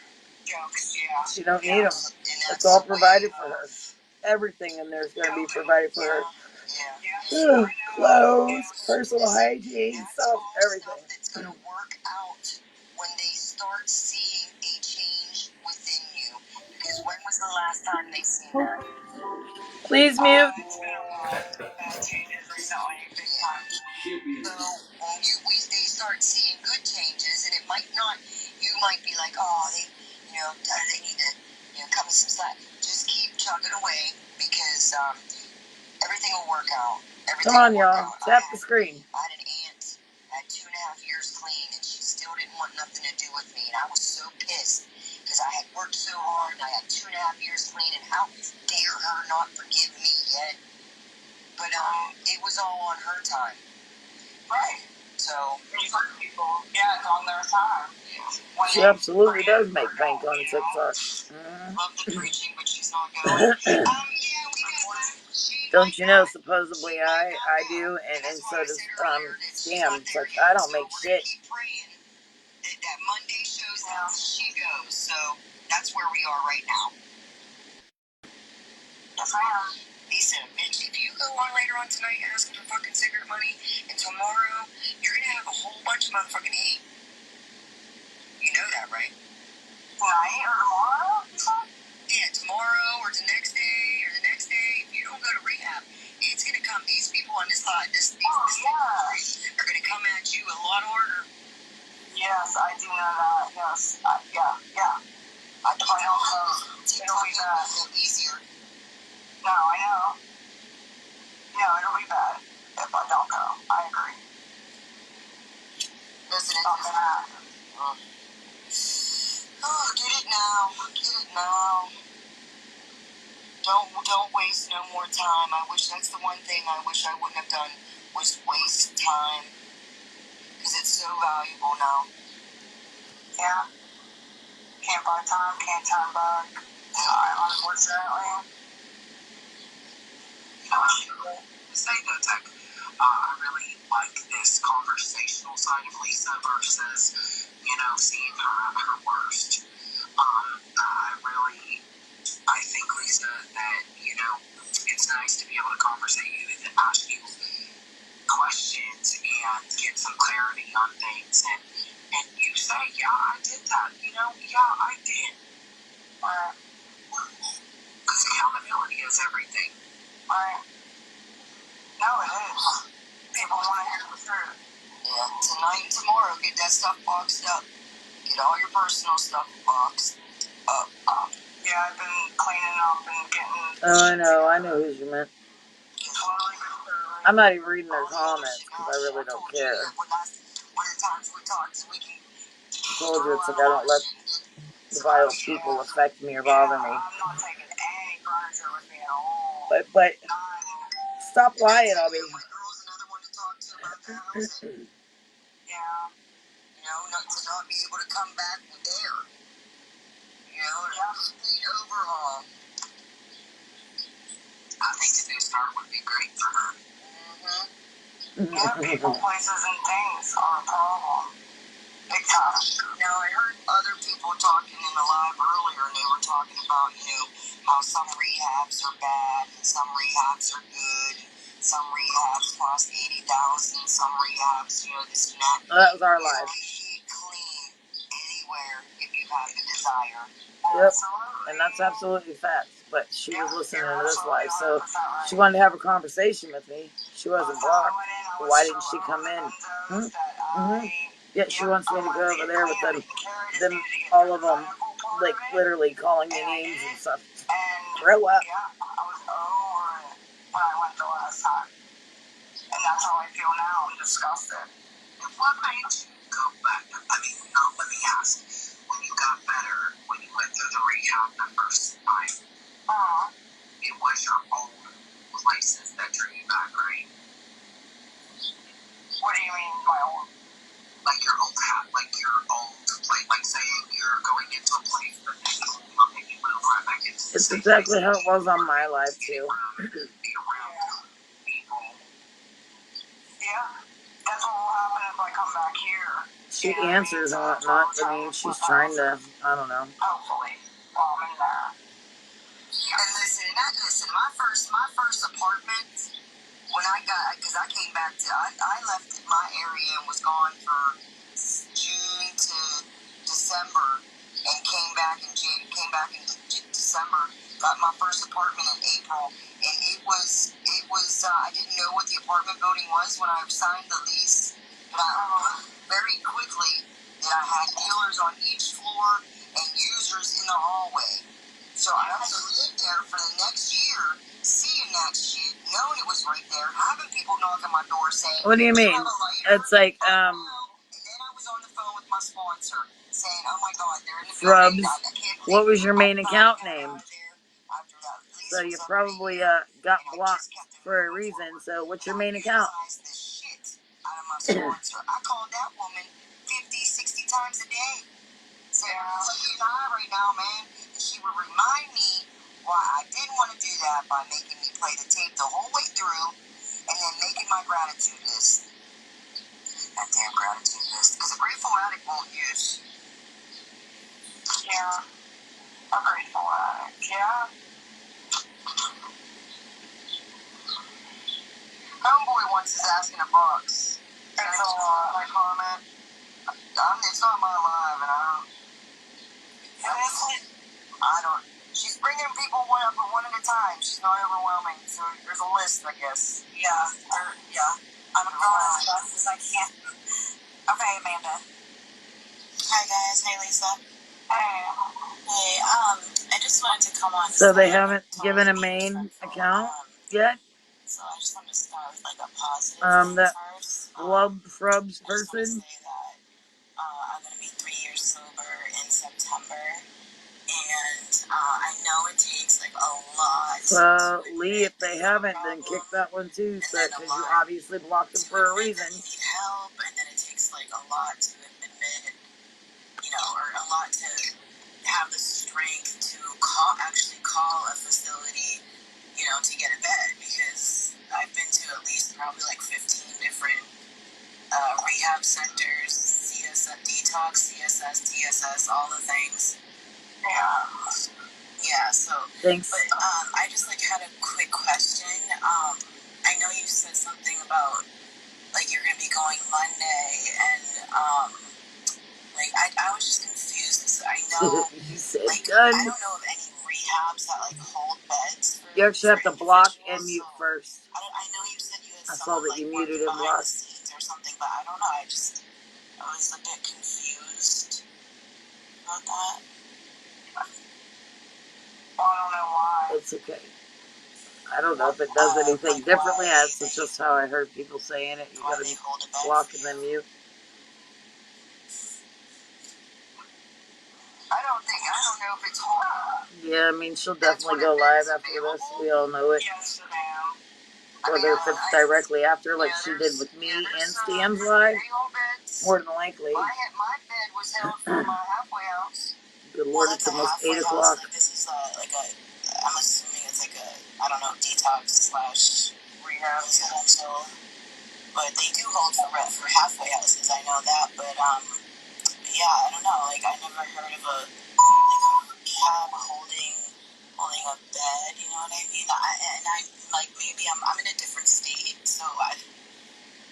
Jokes, yeah. She don't need them. It's all provided for her. Everything in there is going to be provided for her. Yeah. Clothes, personal hygiene, stuff, everything. It's going to work out when they start seeing a change within you. Because when was the last time they seen that? Please mute. It's been a while. Bad changes recently, big time. So when they start seeing good changes, and it might not, you might be like, oh, they need to, cut me some slack. Just keep chugging away because everything will work out. Come on, y'all. Tap the screen. I had an aunt at 2.5 years clean, and she still didn't want nothing to do with me, and I was so pissed because I had worked so hard, and I had 2.5 years clean, and how dare her not forgive me yet? But it was all on her time. Right. So people, it's on their time. Yeah. She absolutely does make bank on TikTok. Love the preaching, but she's not going. Don't you know? Supposedly I do, and so does Scam. It's like I don't make shit. That Monday shows out, she goes. So that's where we are right now. Yes, ma'am. Lisa, bitch, if you go on later on tonight asking for fucking cigarette money, and tomorrow you're gonna have a whole bunch of motherfucking hate. You know that, right? Tonight or tomorrow? Yeah, tomorrow or the next day or the next day. If you don't go to rehab, it's gonna come. These people on this side, these are gonna come at you a lot harder. Yes, I do know that. Yes, yeah. I don't know. It'll be bad. Easier. No, I know. Yeah, it'll be bad if I don't go. I agree. Listen, it's not gonna happen. Oh, get it now. Get it now. Don't waste no more time. I wish that's the one thing I wish I wouldn't have done was waste time. Because it's so valuable now. Yeah. Can't buy time, can't turn back. Unfortunately. Say though, Tech, I really like this conversational side of Lisa versus, seeing her worst. I think, Lisa, that, it's nice to be able to conversate you and ask you questions and get some clarity on things, and you say, yeah, I did that, yeah, I did. Because accountability is everything. Right. No, it is. People want to hear the truth. Yeah, tonight and tomorrow, get that stuff boxed up. Get all your personal stuff boxed up. Yeah, I've been cleaning up and getting... Oh, I know who you meant. I'm not even reading their comments because I really don't care. I told you it's like I don't let the vile people affect me or bother me. But stop lying on me. To not be able to come back there. Complete overhaul. I think a new start would be great for her. People, places, and things are a problem. Big time. Now, I heard other people talking in the live earlier, and they were talking about, how some rehabs are bad, and some rehabs are good, some rehabs cost $80,000, some rehabs, this and that. Well, that was our life. Keep clean anywhere if you have the desire. Yep, and that's absolutely facts. But she was listening to this live, so she wanted to have a conversation with me. She wasn't blocked. Why didn't she come in? Yet she wants me to go over there with them, all of them, like literally calling me names and stuff. Grow up. And that's how I feel now. I'm disgusted. And what made you go back? I mean, no, let me ask. When you got better, when you went through the rehab the first time, it was your old places that drew you back, right? What do you mean, my old? Like your old place. Like saying you're going into a place that will make you move right back into the It's exactly how it was on my life, too. Be around people. Yeah, that's what will happen if I come back here. She answers and whatnot. I mean, she's trying to, I don't know. Hopefully, while I'm in there. And listen, my first apartment, when because I came back I left my area and was gone for June to December, and came back in December. Got my first apartment in April, and it was I didn't know what the apartment building was when I signed the lease, but very quickly that I had dealers on each floor and users in the hallway. So I had to live there for the next year, seeing that shit, knowing it was right there, having people knock on my door saying, "What do you mean?" It's like, And then I was on the phone with my sponsor saying, "Oh my God, they're in the Frubs. building. What was your main account name? So you probably got blocked for a reason. So what's your main account?" I called that woman 50, 60 times a day. So I'm looking at her right now, man. And she would remind me why I didn't want to do that by making me play the tape the whole way through and then making my gratitude list. That damn gratitude list. Because a grateful addict won't use. Yeah. A grateful addict. Yeah. Homeboy once is asking a box. That's a lot. My comment. It's not my live, and I don't. She's bringing people one at a time. She's not overwhelming. So there's a list, I guess. Yeah. I'm a girl as fast as I can. Okay, Amanda. Hi guys. Hey Lisa. Hey. I just wanted to come on. So they haven't given a main account yet? So I just wanted to start with like a positive that first. Frubs person? I just want to say that I'm going to be 3 years sober in September. And I know it takes like a lot. So, Lee, if they haven't, then kick that one too, because you obviously blocked them for a reason. You need help, and then it takes like a lot to admit, or a lot to have the strength to actually call a facility, to get a bed, because I've been to at least probably like 15 different rehab centers, CSS, detox, CSS, TSS, all the things. Yeah, so. Thanks. But I just had a quick question. I know you said something about like, you're going to be going Monday, and, like, I was just confused, because I know, You said like, done. I don't know of any rehabs that, like, hold beds for, you actually have to block and mute first. I know you said you had I saw that like, you muted and blocked. or something, but I don't know, I was a bit confused about that. Well, I don't know why. It's okay. I don't know if it does anything like differently. That's just how I heard people saying it. You gotta block and then mute. I don't know if it's hard. Yeah, I mean, she'll definitely go live after this. We all know it. Yes, ma'am. Whether if it's directly after, like she did with me and Stam's live, more than likely. My bed was held from my halfway house. Good Lord, it's almost 8 o'clock. Like, this is like I'm assuming it's like I don't know, detox / rehab residential. But they do hold for halfway houses, I know that. But yeah, I don't know. Like, I never heard of a rehab holding a bed. You know what I mean? I like, maybe I'm in a different state, so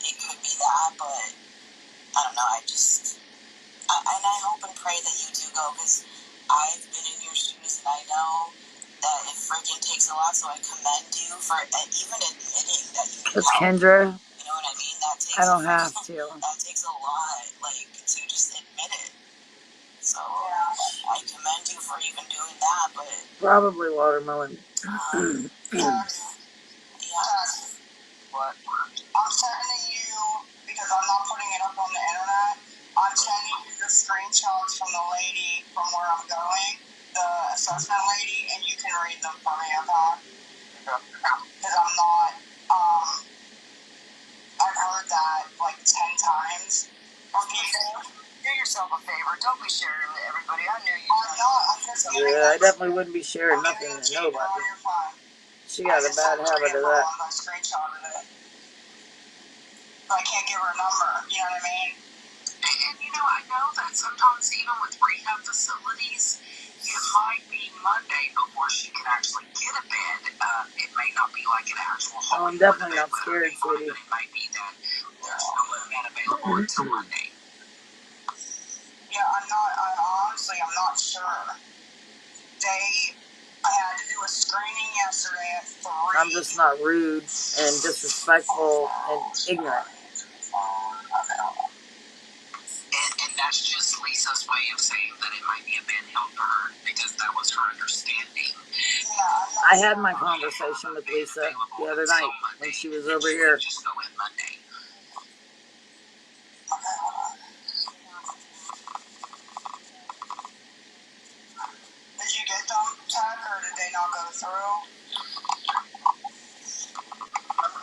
it could be that. But I don't know. And I hope and pray that you do go, because I've been in your shoes, and I know that it freaking takes a lot. So I commend you for even admitting that you need help. Kendra, you know what I mean? That takes I don't have to. That takes a lot, like, to just admit it. So yeah. I commend you for even doing that, but probably watermelon. Yeah. What? I'm sending you, because I'm not putting it up on the internet, I'm sending you the screenshots from the lady from where I'm going, the assessment lady, and you can read them for me, okay? Because I'm not, I've heard that like 10 times from people. Do yourself a favor. Don't be sharing it to everybody. I knew you. I'm not. I'm just yeah, I definitely wouldn't be sharing nothing to nobody. She got a bad habit of that. I screenshotted it. I can't give her a number. You know what I mean? And you know, I know that sometimes even with rehab facilities, it might be Monday before she can actually get a bed. It may not be like an actual home. I'm definitely not scared, sweetie. It might be that there's no bed available until Monday. Yeah, honestly, I'm not sure. I had to do a screening yesterday at 3. I'm just not rude and disrespectful and ignorant. And that's just Lisa's way of saying that it might be a bad help for her, because that was her understanding. I had my conversation with Lisa the other night when she was over here. Just go in Monday. Did you get them, Tech, or did they not go through?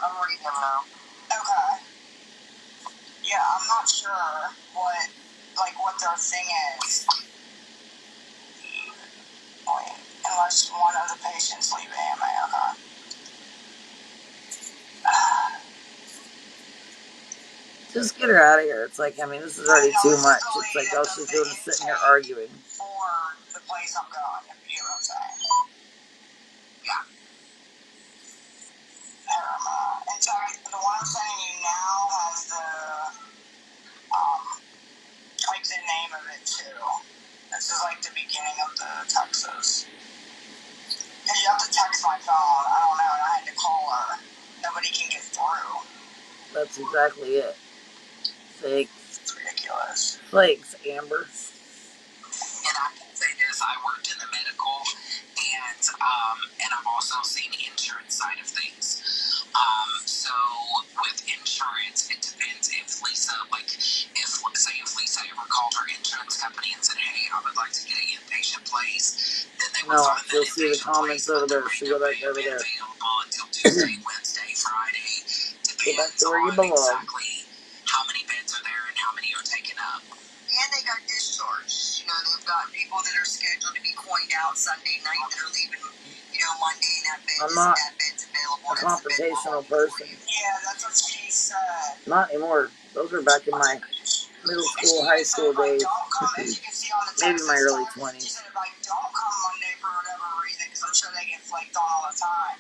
I'm reading them now. Okay. Yeah, I'm not sure what their thing is. Wait, unless one of the patients leave AMA, okay. Just get her out of here. It's like, I mean, this is already too much. It's like all she's doing is sitting here arguing. For the place I'm going, if you know what I'm saying. Yeah. In fact, the one I'm sending you now has like the name of it too. This is like the beginning of the Texas. Because you have to text my phone. I don't know, and I had to call her. Nobody can get through. That's exactly it. Fake. It's ridiculous. Flakes, Amber. And I can say this, I worked in the medical, and I've also seen the insurance side of things. So with insurance, it depends if Lisa ever called her insurance company and said, hey, I would like to get an inpatient place, then they would find she'll see the comments over there. She'll go back over there. Available until Tuesday, Wednesday, Friday. Depends on exactly how many beds are there and how many are taken up. And they got discharged. You know, they've got people that are scheduled to be coined out Sunday night that are leaving, Monday, and that bed's available. I'm not a confrontational person. Yeah, that's what she said. Not anymore. Those were back in my middle school, high school days. Maybe my early 20s. She said, if I don't come Monday for whatever reason, because I'm sure they get flaked on all the time.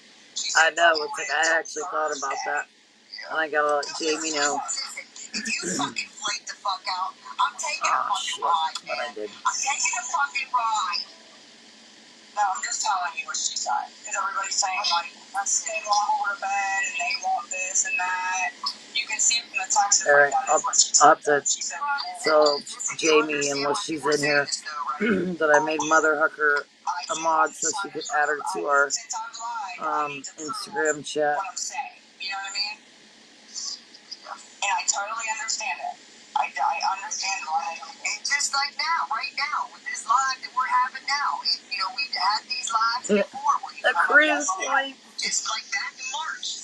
I know. It's like I actually thought about that. And I gotta let Jamie know. If you fucking flake the fuck out, I'm taking a fucking ride, man. But I did. I'm taking a fucking ride. No, I'm just telling you what she said. Because everybody's saying, like, they want over to bed and they want this and that. You can see from the text. All right, I'll have to tell Jamie, unless she's in here, that I made Mother Hucker a mod so she could add her to our Instagram chat. You know what I mean? And I totally understand it. I understand why. And just like now, right now, with this live that we're having now, we've had these lives before. A cruise line. Just like back in March.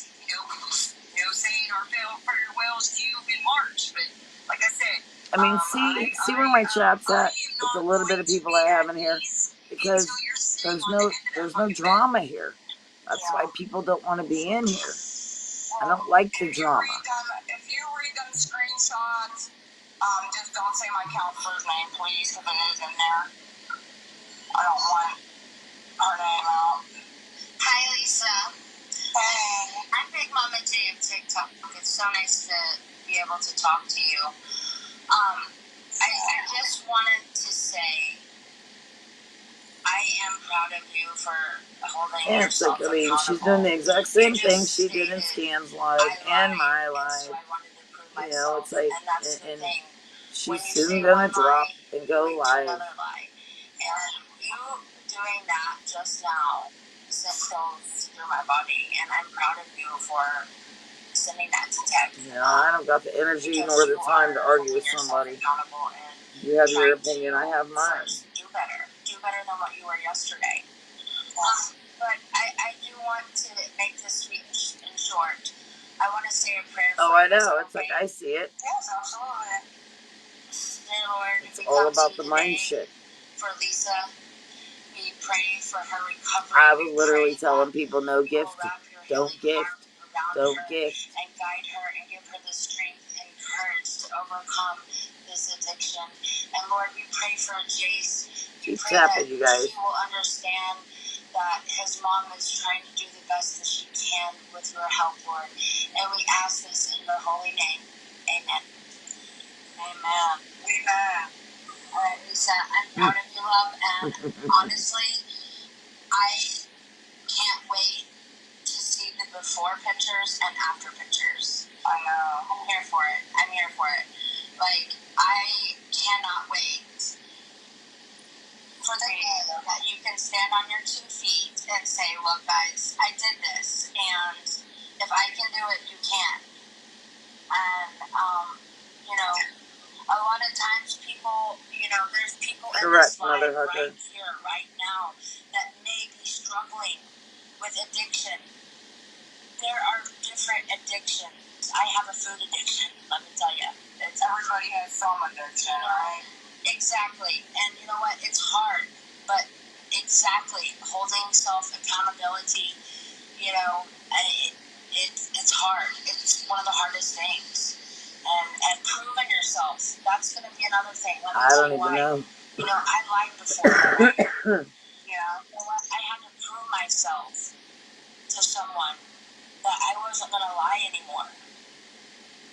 Saying our farewells to you in March. But like I said, I mean, see where my chat's at with the little bit of people I have in here, because there's no drama here. That's why people don't want to be in here. I don't like the drama. If you read them screenshots, just don't say my counselor's name, please, because it is in there. I don't want her name out. Hi, Lisa. Hey. I'm Big Mama J of TikTok. It's so nice to be able to talk to you. I just wanted to say I am proud of you for holding yourself accountable. I mean, she's doing the exact same thing she did in Scan's live and my live. It's like, and she's soon gonna drop and go live. And you doing that just now sent chills through my body, and I'm proud of you for sending that to Ted. I don't got the energy nor the time to argue with somebody. You have your opinion, I have mine. Do better than what you were yesterday. But I do want to make this speech in short. I want to say a prayer for you. I know. It's like I see it. Yes, absolutely. Dear Lord, it's all about the mind shit. For Lisa, we pray for her recovery. I was literally telling people, no gift, don't gift, don't gift. And guide her and give her the strength and courage to overcome this addiction. And Lord, we pray for Jace. Keep tapping, you guys. He will understand that his mom is trying to do the best that she can with your help, Lord. And we ask this in your holy name. Amen. Amen. Amen. All right, Lisa, I'm proud of you, love. And honestly, I can't wait to see the before pictures and after pictures. I know. I'm here for it. Like, I cannot wait for the day that you can stand on your 2 feet and say, look, guys, I did this, and if I can do it, you can. And, a lot of times people, there's people in this life right here, right now, that may be struggling with addiction. There are different addictions. I have a food addiction, let me tell you. Everybody has some addiction, right? Exactly. And you know what? It's hard, but exactly. Holding self-accountability, it's hard. It's one of the hardest things. And proving yourself, that's going to be another thing. I don't even know. I lied before. Right? You know what? I had to prove myself to someone that I wasn't going to lie anymore.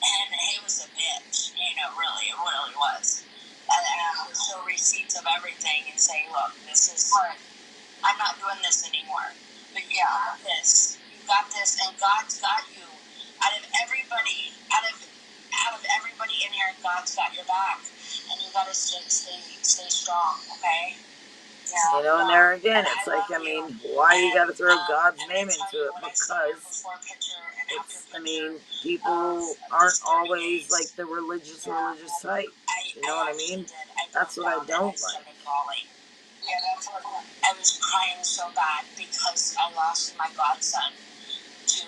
And he was a bitch, really, it really was. And I would show receipts of everything and say, look, this is what, I'm not doing this anymore. But you got this, and God's got you. Out of everybody in here, God's got your back. And you got to stay strong, okay? Yeah, and there again, it's like, why you got to throw God's name into it? Because, people aren't always like the religious type. You know what I mean? That's what I don't like. Yeah, that's what I was crying so bad because I lost my godson to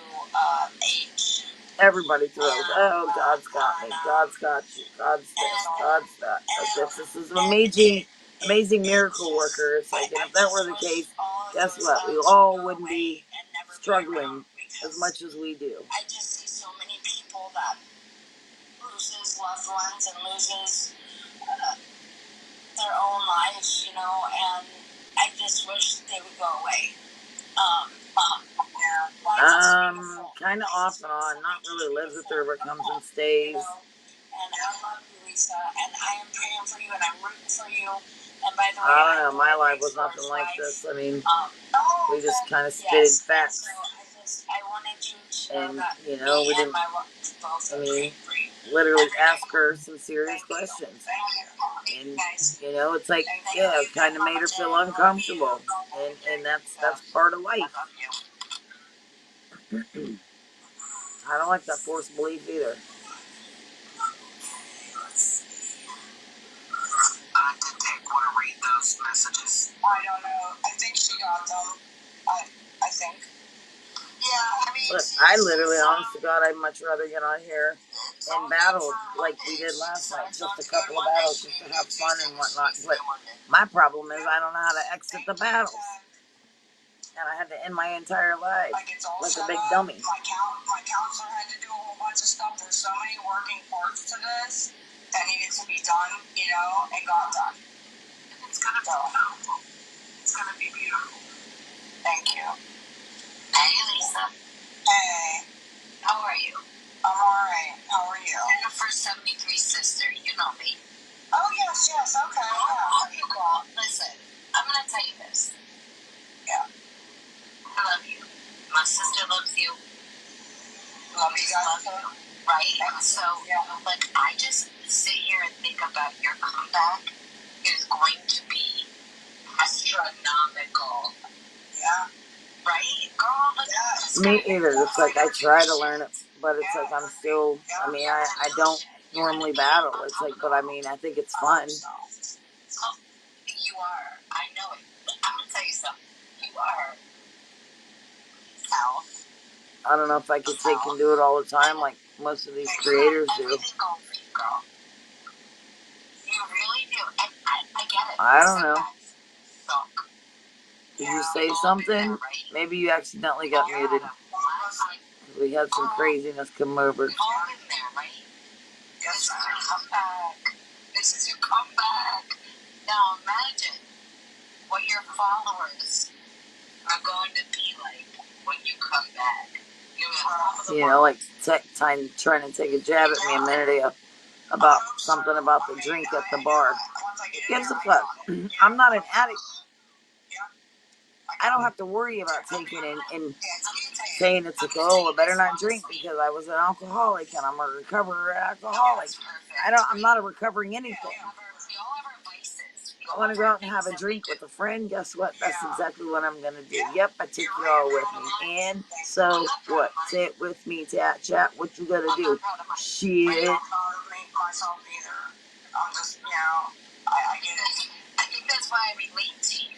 age. Everybody throws, oh, God's got me, God's got you, God's this, God's that. This is an amazing miracle worker. It's like, and if that were the case, guess what? We all wouldn't be struggling as much as we do. I just see so many people that loses loved ones and loses their own lives, and I just wish they would go away. Kind of off and on. Not really lives with her, but comes and stays. And I love you, Lisa. And I am praying for you, and I'm rooting for you. And by the way, I don't know. My life was nothing like this. I mean, we just kind of spitted facts. I wanted you to know and, that you know, we didn't, I mean, literally ask her some serious questions. And, you know, it's like, yeah, it kind of made her feel uncomfortable. And that's part of life. I don't like that forced belief either. I did take want to read those messages. I don't know. I think she got them. I think. Yeah, I mean. Look, I literally, honest to God, I'd much rather get on here and battle like we did last night. Just a couple of battles just to have fun and whatnot. But my problem is I don't know how to exit the battles. And I had to end my entire life like a big dummy. My counselor had to do a whole bunch of stuff. There's so many working parts to this that needed to be done, you know, and got done. It's gonna be beautiful. It's gonna be beautiful. Thank you. Hey, Lisa. Hey. How are you? I'm alright. How are you? I'm the first 73 sister. You know me. Oh, yes, okay. Oh, okay, girl. Listen, I'm gonna tell you this. Yeah. I love you. My sister loves you. Love you guys. Love you. Right? And so, like, I just sit here and think about your comeback is going to be astronomical. Yeah. Right? Girl, like, Me either. It's like I try to learn it, but it's like I'm still, I mean, I don't normally battle. It's like, but I mean, I think it's fun. Oh, you are. I know it. I'm going to tell you something. You are. South. I don't know if I could take and do it all the time like most of these creators do. Everything going for you, girl. You really do. And I get it. I don't know. Did you say something? Maybe you accidentally got muted. We had some craziness come over. All in there, right? This is your comeback. This is your comeback. Now imagine what your followers are going to be like when you come back. You know, like trying to take a jab at me a minute ago about something about the drink at the bar. Who gives a fuck? I'm not an addict. I don't have to worry about taking it and saying it's like, oh, I better not drink because I was an alcoholic and I'm a recovering alcoholic. I'm not a recovering anything. I want to go out and have a drink with a friend. Guess what? That's exactly what I'm going to do. Yep, I took you all with me. And so what? Say it with me, chat. What you going to do? Shit. I'm not myself either. I'm just, you know, I get it. I think that's why I relate to you.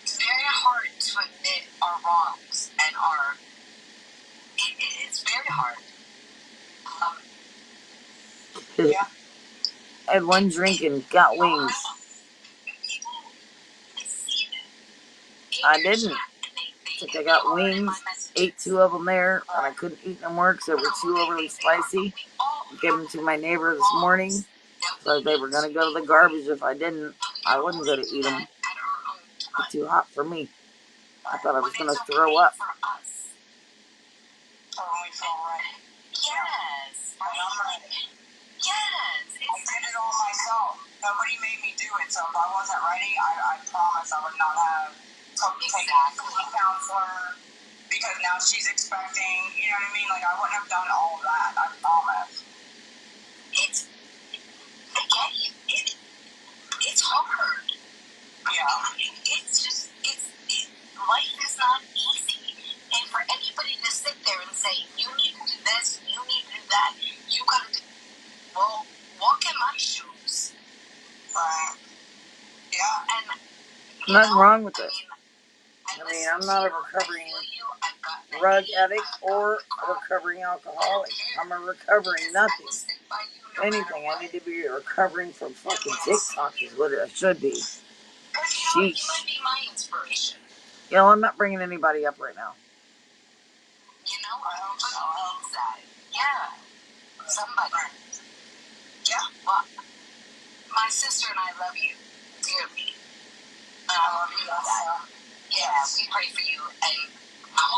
It's very hard to admit our wrongs and it's very hard. Yeah. I had one drink and got wings. I didn't. I got wings, ate 2 of them there, and I couldn't eat no more because they were too overly spicy. Gave them to my neighbor this morning, so they were going to go to the garbage if I didn't. I wasn't going to eat them. It's too hot for me. I thought I was going to throw up. Yes. Yes. I did it all myself. Nobody made me do it, so if I wasn't ready, I promise I would not have taken a counselor because now she's expecting, you know what I mean? Like, I wouldn't have done all of that, I promise. I get you. It's hard. Yeah. It's just, life is not easy. And for anybody to sit there and say, you need to do this, you need to do that, you gotta do, well, walk in my shoes. Right. Yeah. And Nothing wrong with it. I mean, I'm not a recovering drug addict or a recovering alcoholic. I'm a recovering nothing. If anything, I need to be recovering from fucking TikTok is what it should be. Sheesh. You might be my inspiration. You know, I'm not bringing anybody up right now. You know, I hope so. Yeah. Somebody. Yeah. Well, my sister and I love you dearly. I love you also. Yeah, we pray for you. And I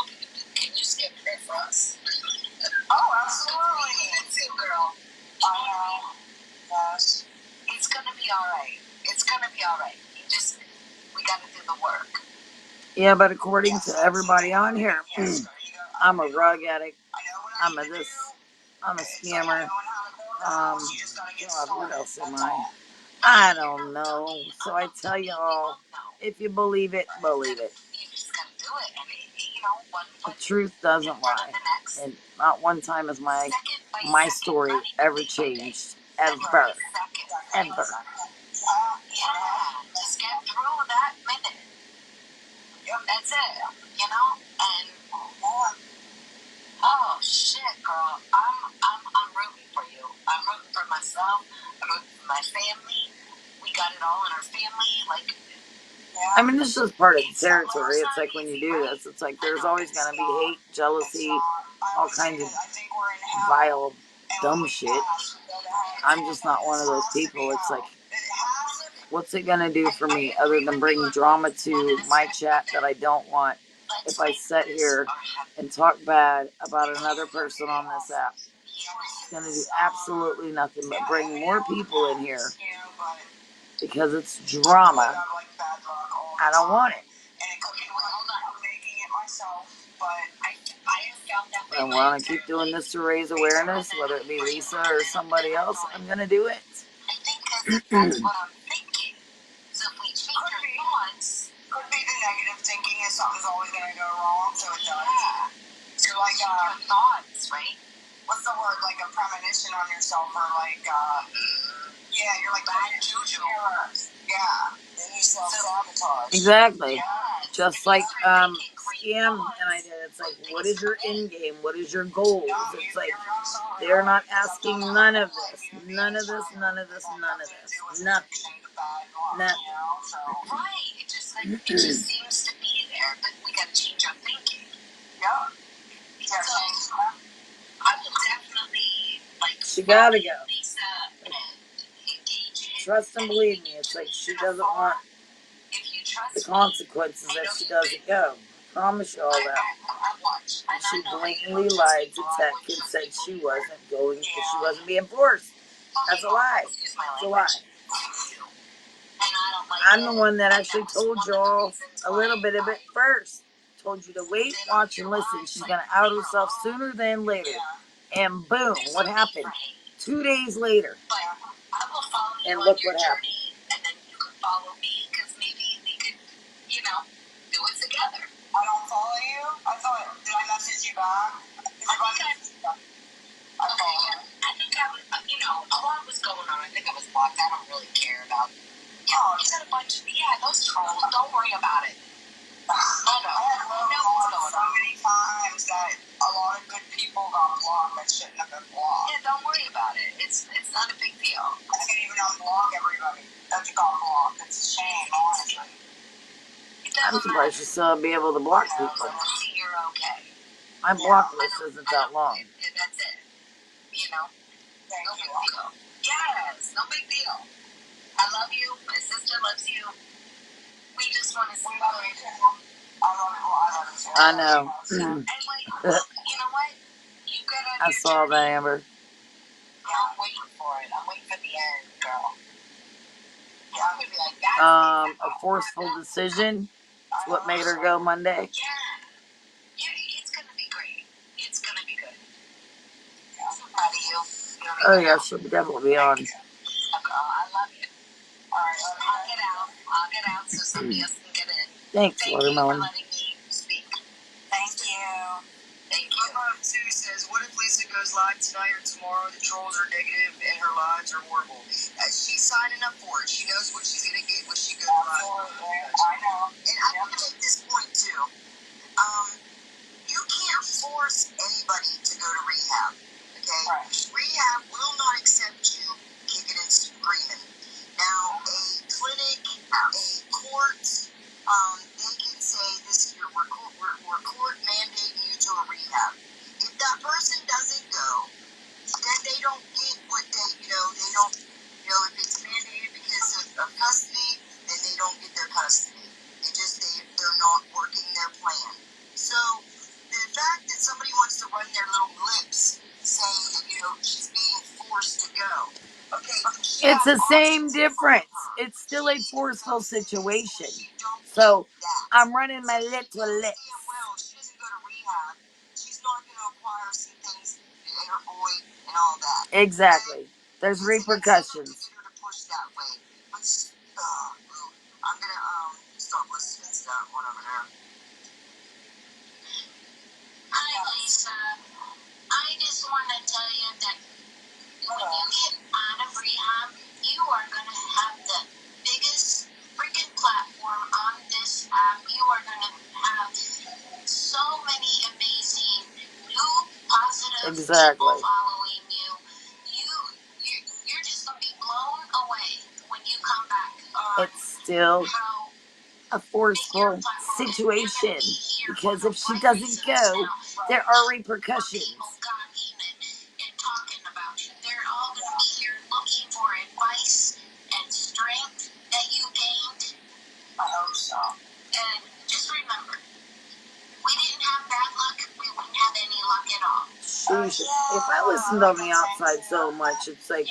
alright. It's gonna be alright. We gotta do the work. Yeah, but according to everybody on here, I'm a rug addict. I'm a scammer. God, what else am I don't know. So I tell y'all, if you believe it, believe it. You just gotta do it. And, the truth doesn't lie. And not one time has my story ever changed. Ever. Ever. Just get through that minute. That's it. And oh shit, girl. I'm rooting for you. I'm rooting for myself. I'm rooting for my family. We got it all in our family. I mean, this is part of the territory. It's like when you do this, it's like there's always going to be hate, jealousy, all kinds of vile, dumb shit. I'm just not one of those people. It's like, what's it going to do for me other than bring drama to my chat that I don't want if I sit here and talk bad about another person on this app? It's going to do absolutely nothing but bring more people in here because it's drama. I don't want it. I want to keep doing this to raise awareness, whether it be Lisa or somebody else. I'm going to do it. I think that's what I'm thinking. So if we change our thoughts, could be the negative thinking is something's always going to go wrong, so it does. Yeah. So like your thoughts, right? What's the word? Like a premonition on yourself, or like yeah, you're like bad juju. Yeah. Then you self-sabotage. Exactly. Yeah. Just like Scam and I did. It's like, what is your end game? What is your goals? It's like they're not asking none of this. None of this, none of this, none of this. Nothing. Nothing. Right. It just seems to be there, but we gotta change our thinking. Yeah. So I will definitely she gotta go. Lisa and engage in. Trust and believe me. It's like she doesn't want the consequences if she doesn't go. I promise you all that. And she blatantly lied to Tech and said she wasn't going because she wasn't being forced. That's a lie. It's a lie. I'm the one that actually told y'all a little bit of it first. Told you to wait, watch, and listen. She's going to out herself sooner than later. And boom, what happened? 2 days later. And look what happened. And then you could follow me because maybe we could, do it together. I don't follow you? Did I message you back? I think I was, a lot was going on. I think I was blocked. I don't really care about. You said a bunch of, those trolls. Don't worry about it. I know. So many times that a lot of good people got blocked that shouldn't have been blocked. Yeah, don't worry about it. It's not a big deal. I can't even unblock everybody that got blocked. It's a shame, honestly. I'm surprised you still be able to block people. You're okay. My block list isn't that long. That's it. Thank you. Yes, no big deal. I love you. My sister loves you. We just want to see you. I know. And you know what? You get on I saw that, Amber. I'm waiting for it. I'm waiting for the end, girl. Yeah, I'm gonna be like that. A forceful decision. That's what made her go Monday. Yeah, it's gonna be great. It's gonna be good. I'm proud of you. Oh yeah, she'll definitely be on. Girl, I love you. Alright, I'll get out so somebody else can get in. Thanks, Thank Watermelon. you for letting me speak. Thank you. Sue says, what if Lisa goes live tonight or tomorrow? The trolls are negative and her lives are horrible. She's signing up for it. She knows what she's going to get when she goes live. I know. And I'm going to make this point too. You can't force anybody to go to rehab. Okay? Right. Rehab will not accept you kicking and screaming. Now, a clinic, a court, they can say this is we're court mandating you to a rehab. If that person doesn't go, then they don't get what they don't, if it's mandated because of custody, then they don't get their custody. They're not working their plan. So, the fact that somebody wants to run their little lips saying, she's being forced to go It's the same difference. It's still a forceful situation. So I'm running my little lips. She doesn't go to rehab. She's not going to acquire some things in her boy and all that. Exactly. There's repercussions. I'm going to stop listening to that one over there. Hi, Lisa. I just want to tell you that when you get out of rehab, you are going to have the biggest freaking platform on this app. You are going to have so many amazing new positive people following you. You're just going to be blown away when you come back. It's still a forceful situation because if she doesn't go, there are repercussions. They're all going to be here looking for advice and strength that you gained. I hope so. And just remember, we didn't have bad luck, we wouldn't have any luck at all. Sheesh. If I listened on the outside so much, it's like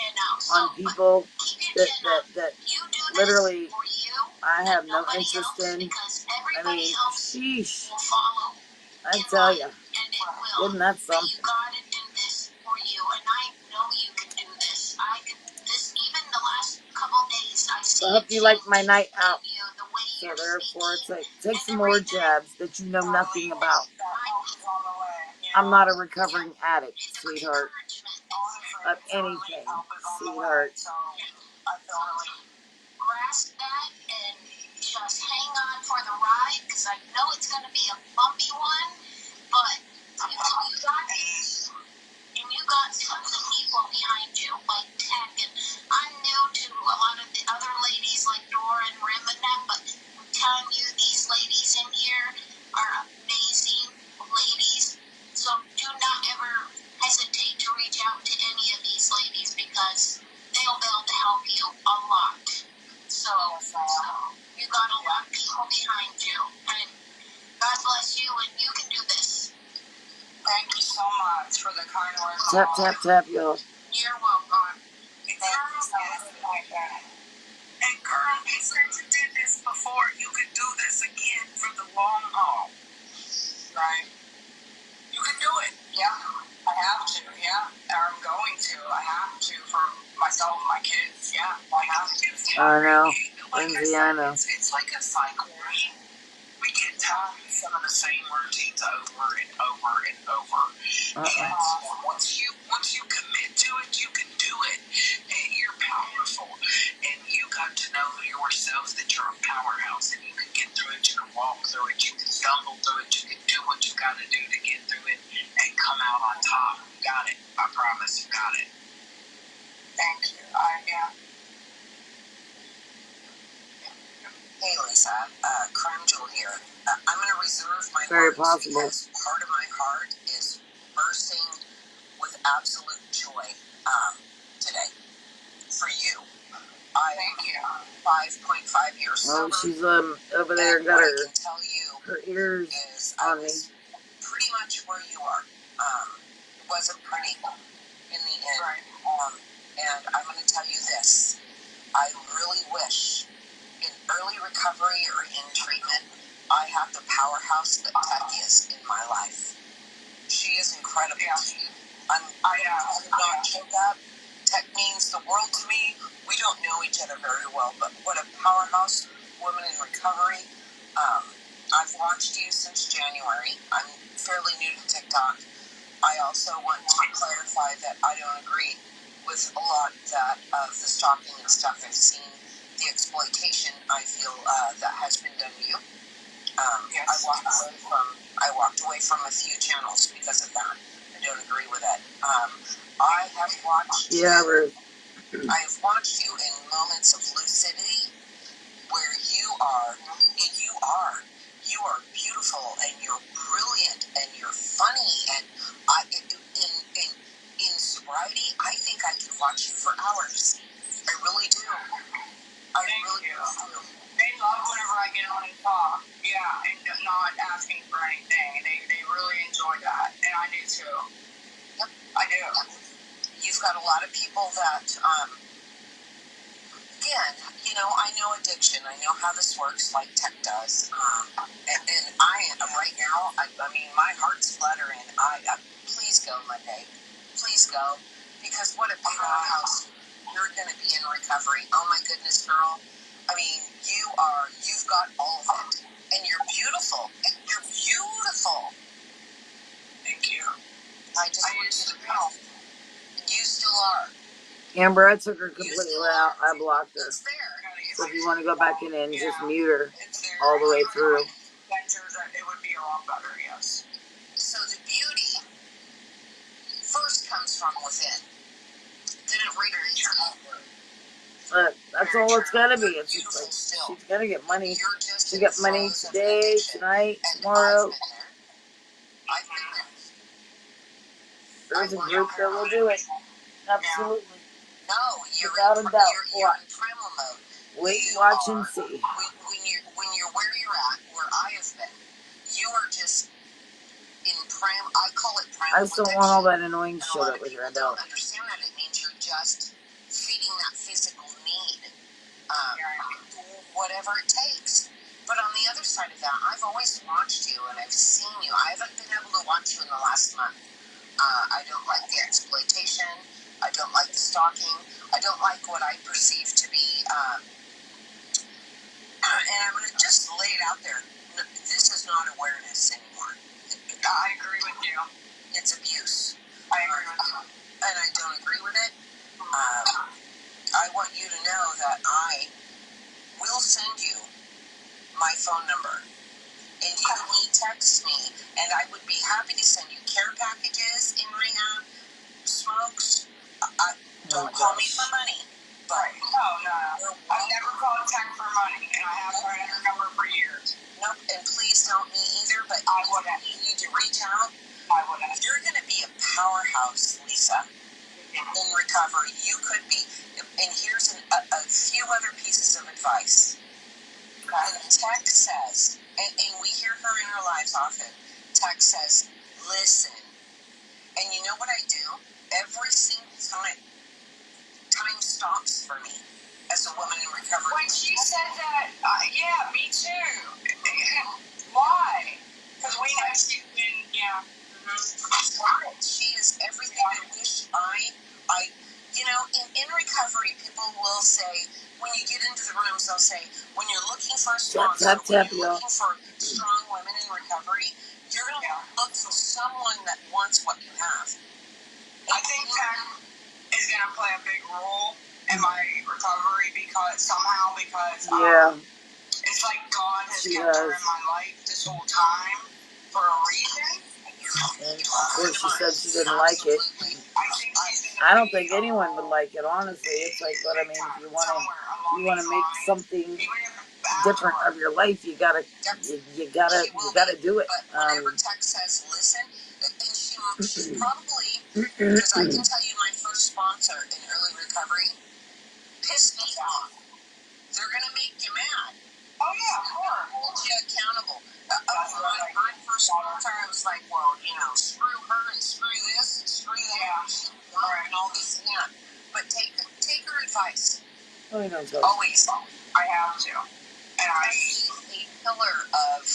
on people that literally I have no interest in. I mean, sheesh. I tell you, isn't that something? You gotta do this for you, and I know you can do this. Even the last couple days, I hope you like my night out. So therefore, it's like, take some more jabs that you know nothing about. I'm not a recovering addict, sweetheart, of anything, sweetheart. Grasp that and just hang on for the ride, because I know it's going to be a bumpy one, but you got this. And you got tons of people behind you, like Tech, and I'm new to a lot of the other ladies like Dora and Rim and that, but I'm telling you, these ladies in here are amazing ladies, so do not ever hesitate to reach out to any of these ladies, because they'll be able to help you a lot. So you got a lot of people behind you, and God bless you, and you can do this. Thank you so much for the kind words. Tap, tap, tap, y'all. You're welcome. And girl, you said you did this before. You could do this again for the long haul. Right? You can do it. Yeah, I have to. Yeah, I'm going to. I have to for myself and my kids. Yeah, I have to. I know. Like Lindsay, I know. It's like a cycle. We get tired of some of the same routines over and over and over. And once you commit to it, you can do it. And you're powerful. And you got to know yourself that you're a powerhouse, and you can get through it, you can walk through it, you can stumble through it, you can do what you got to do to get through it and come out on top. You got it. I promise you got it. Thank you. Yeah. Hey, Lisa, Carmen here. I'm going to reserve my Very words possible. because part of my heart is bursting with absolute joy today for you. Thank you. 5.5 years sober. Oh, she's over there, got I can tell you her ears is on I me. was pretty much where you are. It wasn't pretty in the end. Right. And I'm going to tell you this. I really wish in early recovery or in treatment, I have the powerhouse that Tech is in my life. She is incredible. Yeah. I'm not choke up. Tech means the world to me. We don't know each other very well, but what a powerhouse woman in recovery. I've watched you since January. I'm fairly new to TikTok. I also want to clarify that I don't agree with a lot of the stalking and stuff I've seen. The exploitation I feel that has been done to you. Yes. I walked away from a few channels because of that. I don't agree with it. I have watched you. I have watched you in moments of lucidity where you are beautiful and you're brilliant and you're funny and in sobriety, I think I could watch you for hours. I really do. Thank you. They love whenever I get on and talk. Yeah, and not asking for anything. They really enjoy that, and I do too. Yep, I do. You've got a lot of people that again, you know, I know addiction. I know how this works, like tech does. And I am right now. I mean, my heart's fluttering. Please go Monday. Please go, because what a powerhouse. You're going to be in recovery. Oh my goodness, girl. I mean, you've got all of it, and you're beautiful. You're beautiful. Thank you. I just want you to know, you still are. Amber, I took her completely out. I blocked her. So if you want to go back in and just mute her all the way through. It would be a lot better, yes. So the beauty first comes from within. Then it radiates outward. That's all it's got to be. It's just like, she's got to get money. She got money today, tonight, tomorrow. There's a group that will do it. Absolutely. No, without a doubt. You're in primal mode. Wait, watch, and see. When you're where you're at, where I have been, you are just in primal. I call it primal. I just don't want all that annoying shit over here. I don't understand that. It means you're just feeding that physical need, whatever it takes. But on the other side of that, I've always watched you and I've seen you. I haven't been able to watch you in the last month. I don't like the exploitation. I don't like the stalking. I don't like what I perceive to be, and I'm going to just lay it out there. This is not awareness anymore. I agree with you. It's abuse. I agree with you. And I don't agree with it. I want you to know that I will send you my phone number. And you can text me, and I would be happy to send you care packages in rehab, smokes. Don't call me for money. But no. I've never called tech for money, and I have tried her number for years. Nope, and please don't me either, but I wouldn't. You need to reach out. I wouldn't. You're going to be a powerhouse, Lisa, in recovery. You could be. And here's a few other pieces of advice. And tech says, and we hear her in our lives often, tech says, listen. And you know what I do? Every single time stops for me as a woman in recovery. When she said that, yeah, me too. Why? Because we know she's been, yeah. Mm-hmm. She is everything I wish you know, in recovery, people will say, when you get into the rooms, they'll say, when you're looking for a sponsor, when you're looking for strong women in recovery, you're going to look for someone that wants what you have. I think tech is going to play a big role in my recovery because it's like God has kept her in my life this whole time for a reason. And of course she said she didn't like it. I don't think anyone would like it, honestly. It's like, but I mean, if you want to make something different of your life, you gotta do it. Whenever tech says listen, and she probably, because I can tell you my first sponsor in early recovery pissed me off. They're gonna make you mad. Oh yeah, of course. Hold you accountable. My first sponsor, I was like, well, you know, screw her and screw this and screw that, and all this and that. But take her advice. Oh, you know, always. I have to. And she's a pillar of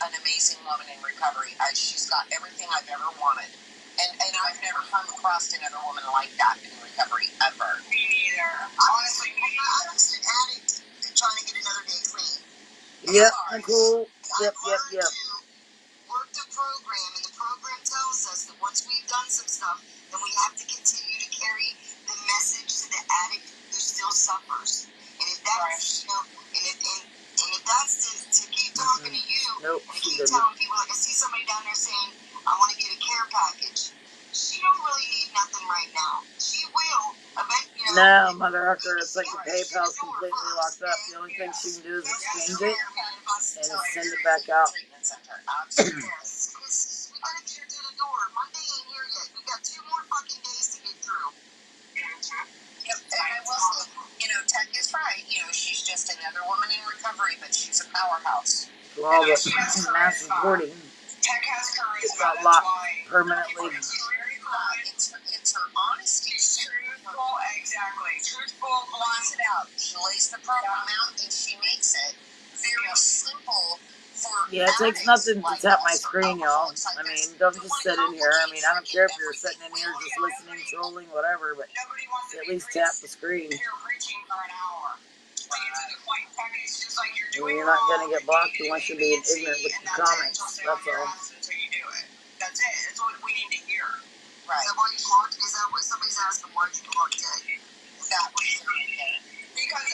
an amazing woman in recovery. She's got everything I've ever wanted. And I've never come across another woman like that in recovery, ever. Me neither. Honestly, I'm just an addict trying to get another day clean. Yep, cool. Yep. Work the program, and the program tells us that once we've done some stuff, then we have to continue to carry the message to the addict who still suffers. And if that's, you know, and if that's to keep talking to you, and keep telling people, like I see somebody down there saying, I want to get a care package. She don't really need nothing right now. She will eventually. You know, no, Mother Hucker, it's like the PayPal's completely locked up. The only thing she can do is exchange it and send it back out. We gotta get her to the door. Monday ain't here yet. We got 2 more fucking days to get through. Yep, and I will say, you know, tech is right. You know, she's just another woman in recovery, but she's a powerhouse. For all the mass reporting, tech has charisma. It's got locked permanently. It's her honesty. It's truthful, exactly. truthful, blocks it out. She lays the program out and she makes it very simple for Yeah, it takes nothing to tap my screen, y'all. I mean, don't just sit in here. I mean, I don't care if you're sitting in here just listening, trolling, whatever, but at least tap the screen. You're not going to get blocked unless you're being ignorant with your comments. That's all. That's it. That's what we need to hear. Right. Is that why you blocked? Is that what somebody's asking? Why did you block Ted? That was because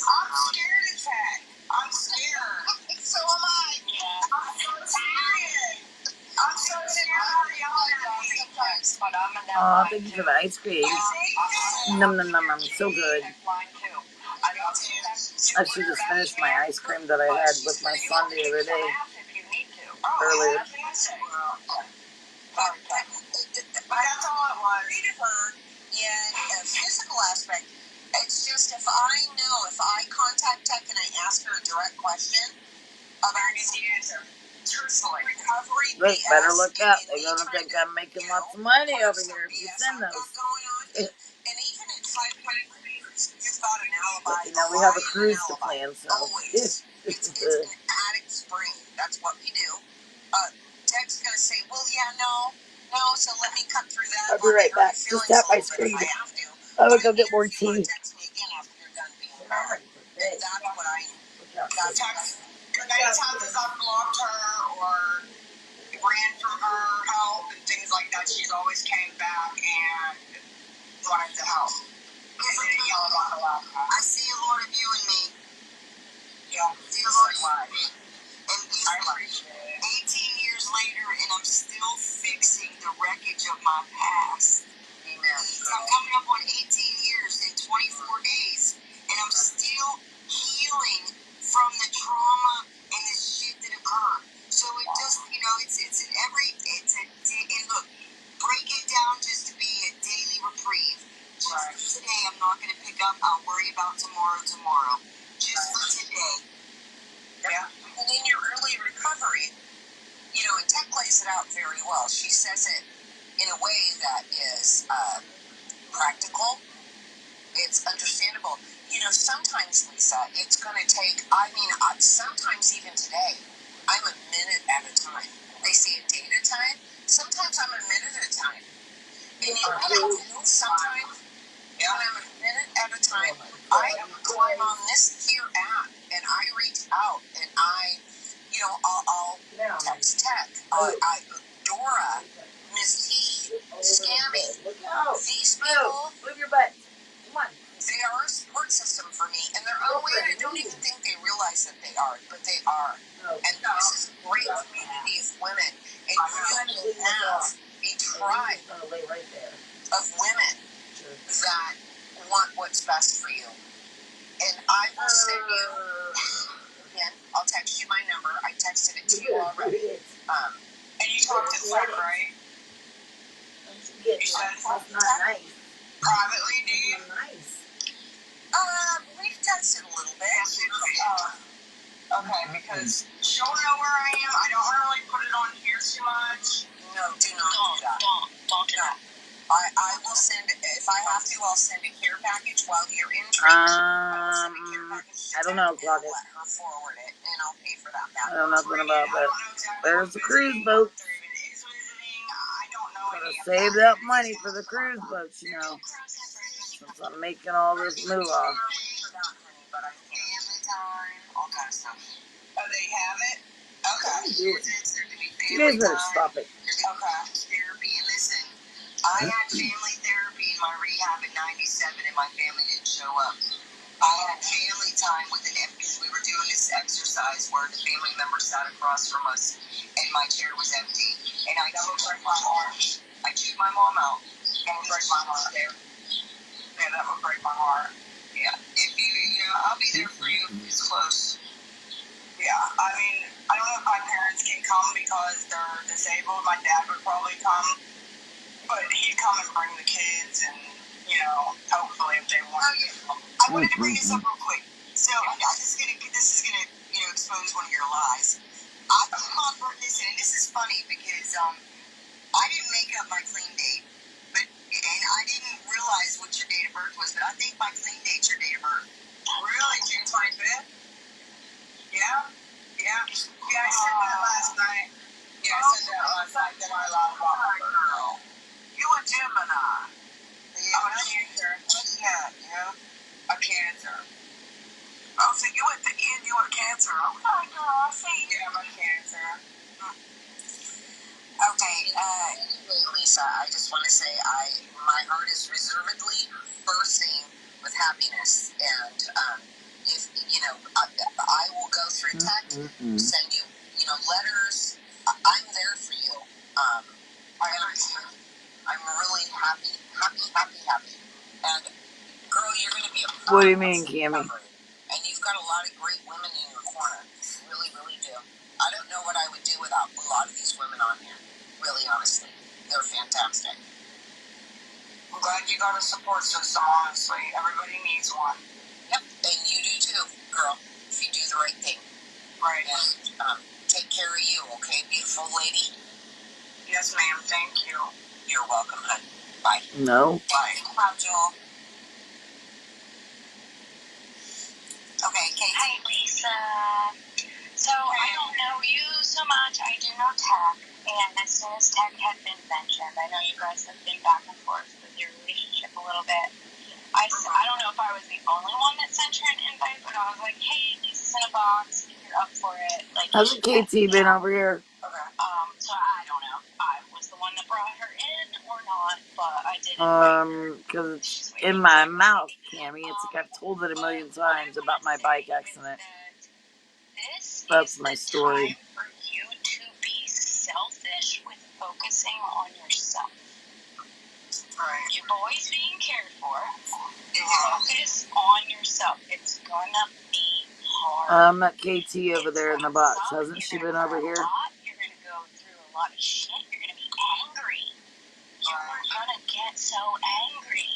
I'm scared of Ted. I'm scared. So am I. Yeah. I'm so serious. I'm so serious. But I'm in that Oh, thank you for the ice cream. Num num num num. So good. I should just finished my ice cream that I had with my son the other day. Earlier. But that's all it was. Read her in a physical aspect. It's just if I contact Tech and I ask her a direct question about the answer. Truthfully, recovery. Look, better look out. They're gonna think I'm making lots of money over here if you send those. And even in 500 years, you've got an alibi. But, you know, we have a cruise to plan, so. Always. It's an addict's brain. That's what we do. Tech's gonna say, well, yeah, no, so let me cut through that. I'll be right back. Just tap my screen. I'm gonna go get more tea. Text me again after you're done being married. That's what I need. Anytime I've blocked her or ran from her help and things like that, she's always came back and wanted to help. And didn't yell about her last time. I see a lot of you in me. Yeah. See a lot of you in me. And I appreciate it. 18 years later, and I'm still fixing the wreckage of my past. Amen. So I'm coming up on 18 years in 24 days, and I'm still healing from the trauma and the shit that occurred. So it just, and look, break it down just to be a daily reprieve. Just for today, I'm not going to pick up. I'll worry about tomorrow. Just for today. Yeah. And in your early recovery, and Tech lays it out very well. She says it in a way that is practical. It's understandable. Sometimes, Lisa, it's going to take, sometimes even today, I'm a minute at a time. They say a day at a time. Sometimes I'm a minute at a time. And sometimes when I'm a minute at a time, I climb on this here app and I reach out and I'll text Tech. Dora, Miss T, Scammy, these people. Move your butt. Come on. They are a support system for me, and they're unaware. I don't even think they realize that they are, but they are. And this is a great community of women, and you will have a tribe of women that want what's best for you. And I will send you, again, I'll text you my number. I texted it to you already. And you talked to Fred, right? You said That's not nice. Privately, do you? Nice. We've tested a little bit. Okay, because she'll know where I am. I don't really put it on here too much. No, do not do that. Don't do that. I will send, if I have to, I'll send a care package while you're in treatment. I don't know, Claudia. Let her forward it, and I'll pay for that. I don't know nothing about that. There's the cruise boat. Gotta save that money for the cruise boats, since I'm making all this moolah. All kind of stuff. Oh, they have it? Okay. You guys better stop it. Okay. Therapy. And listen, I had family therapy in my rehab in 97 and my family didn't show up. I had family time with an empty. We were doing this exercise where the family member sat across from us and my chair was empty. And I never broke my arm. I chewed my mom out. That would break my heart. Yeah, that would break my heart. Yeah. If I'll be there for you if it's close. Yeah. I mean, I don't know if my parents can come because they're disabled. My dad would probably come. But he'd come and bring the kids and, hopefully if they want to. I wanted to bring this up real quick. So, this is gonna, expose one of your lies. I came on for this, and this is funny because, I didn't make up my clean date, and I didn't realize what your date of birth was, but I think my clean date's your date of birth. Really? June 25th? Yeah? Yeah? Yeah, I said that last night. Yeah, I said that last night that I lost my girl. You a Gemini. Yeah, I'm a Cancer. What's that? Yeah? A Cancer. Oh, so you at the end, you a Cancer. Okay, girl, I see. Yeah, I'm a Cancer. Okay, Lisa, I just want to say my heart is reservedly bursting with happiness, and if I will go through text, send you, letters. I'm there for you. I'm really happy, and girl, you're going to be a What do you mean, Cammy? And you've got a lot of great women in your corner. You really, really do. I don't know what I would do without a lot of these women on here. Really, honestly. They're fantastic. I'm glad you got a support system, honestly. Everybody needs one. Yep, and you do too, girl, if you do the right thing. Right. And take care of you, okay, beautiful lady? Yes, ma'am, thank you. You're welcome, honey. Bye. No. Bye. Bye, Joel. Okay, Kate. Hi, Lisa. So, I don't know you so much. I do know Tech, and as soon as Tech had been mentioned, I know you guys have been back and forth with your relationship a little bit. I don't know if I was the only one that sent her an invite, but I was like, hey, Lisa's in a box, if you're up for it. Like, Hasn't KT been over here? Okay. So I don't know. I was the one that brought her in or not, but I did. Because it's in my mouth, Cammy. It's like I've told it a million times about my bike accident. That's my story. For you to be selfish with focusing on yourself. Right. You're always being cared for. Focus on yourself. It's gonna be hard. KT over there in the box. Hasn't she been over here? You're gonna go through a lot of shit. You're gonna be angry. You're gonna get so angry.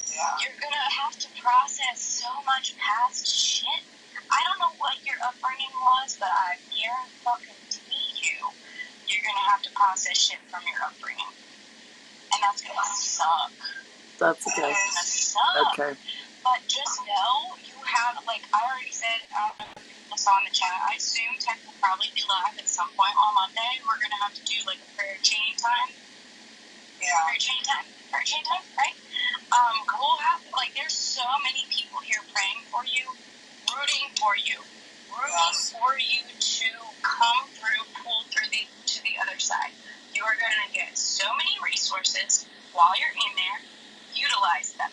Yeah. You're gonna have to process so much past shit. I don't know what your upbringing was, but I guarantee you're gonna have to process shit from your upbringing. And that's gonna suck. That's okay. It's gonna suck. Okay. But just know you have, like I already said, I saw in the chat, I assume Tech will probably be live at some point on Monday. We're gonna have to do like a prayer chain time. Yeah. Prayer chain time, right? We'll have, like, there's so many people here praying for you, rooting for you to come through, pull through to the other side. You are going to get so many resources while you're in there. Utilize them.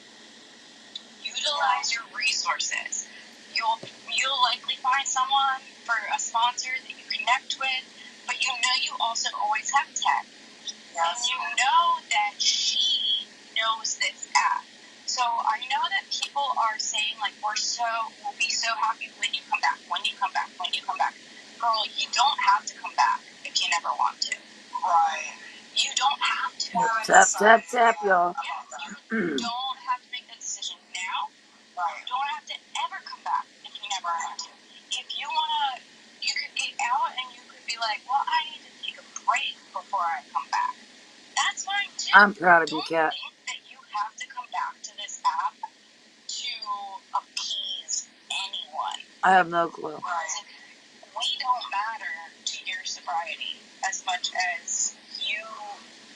Utilize your resources. You'll likely find someone for a sponsor that you connect with, but you know you also always have Tech. Yes. And you know that she knows this app. So I know that people are saying, like, we'll be so happy when you come back. Girl, you don't have to come back if you never want to. Right. You don't have to. Tap, y'all. You don't have to make that decision now. Right. You don't have to ever come back if you never want to. If you want to, you could get out and you could be like, well, I need to take a break before I come back. That's fine, too. I'm proud of you, Kat. Don't think that you have to come back to this app to appease anyone. I have no clue. Right. We don't matter to your sobriety as much as you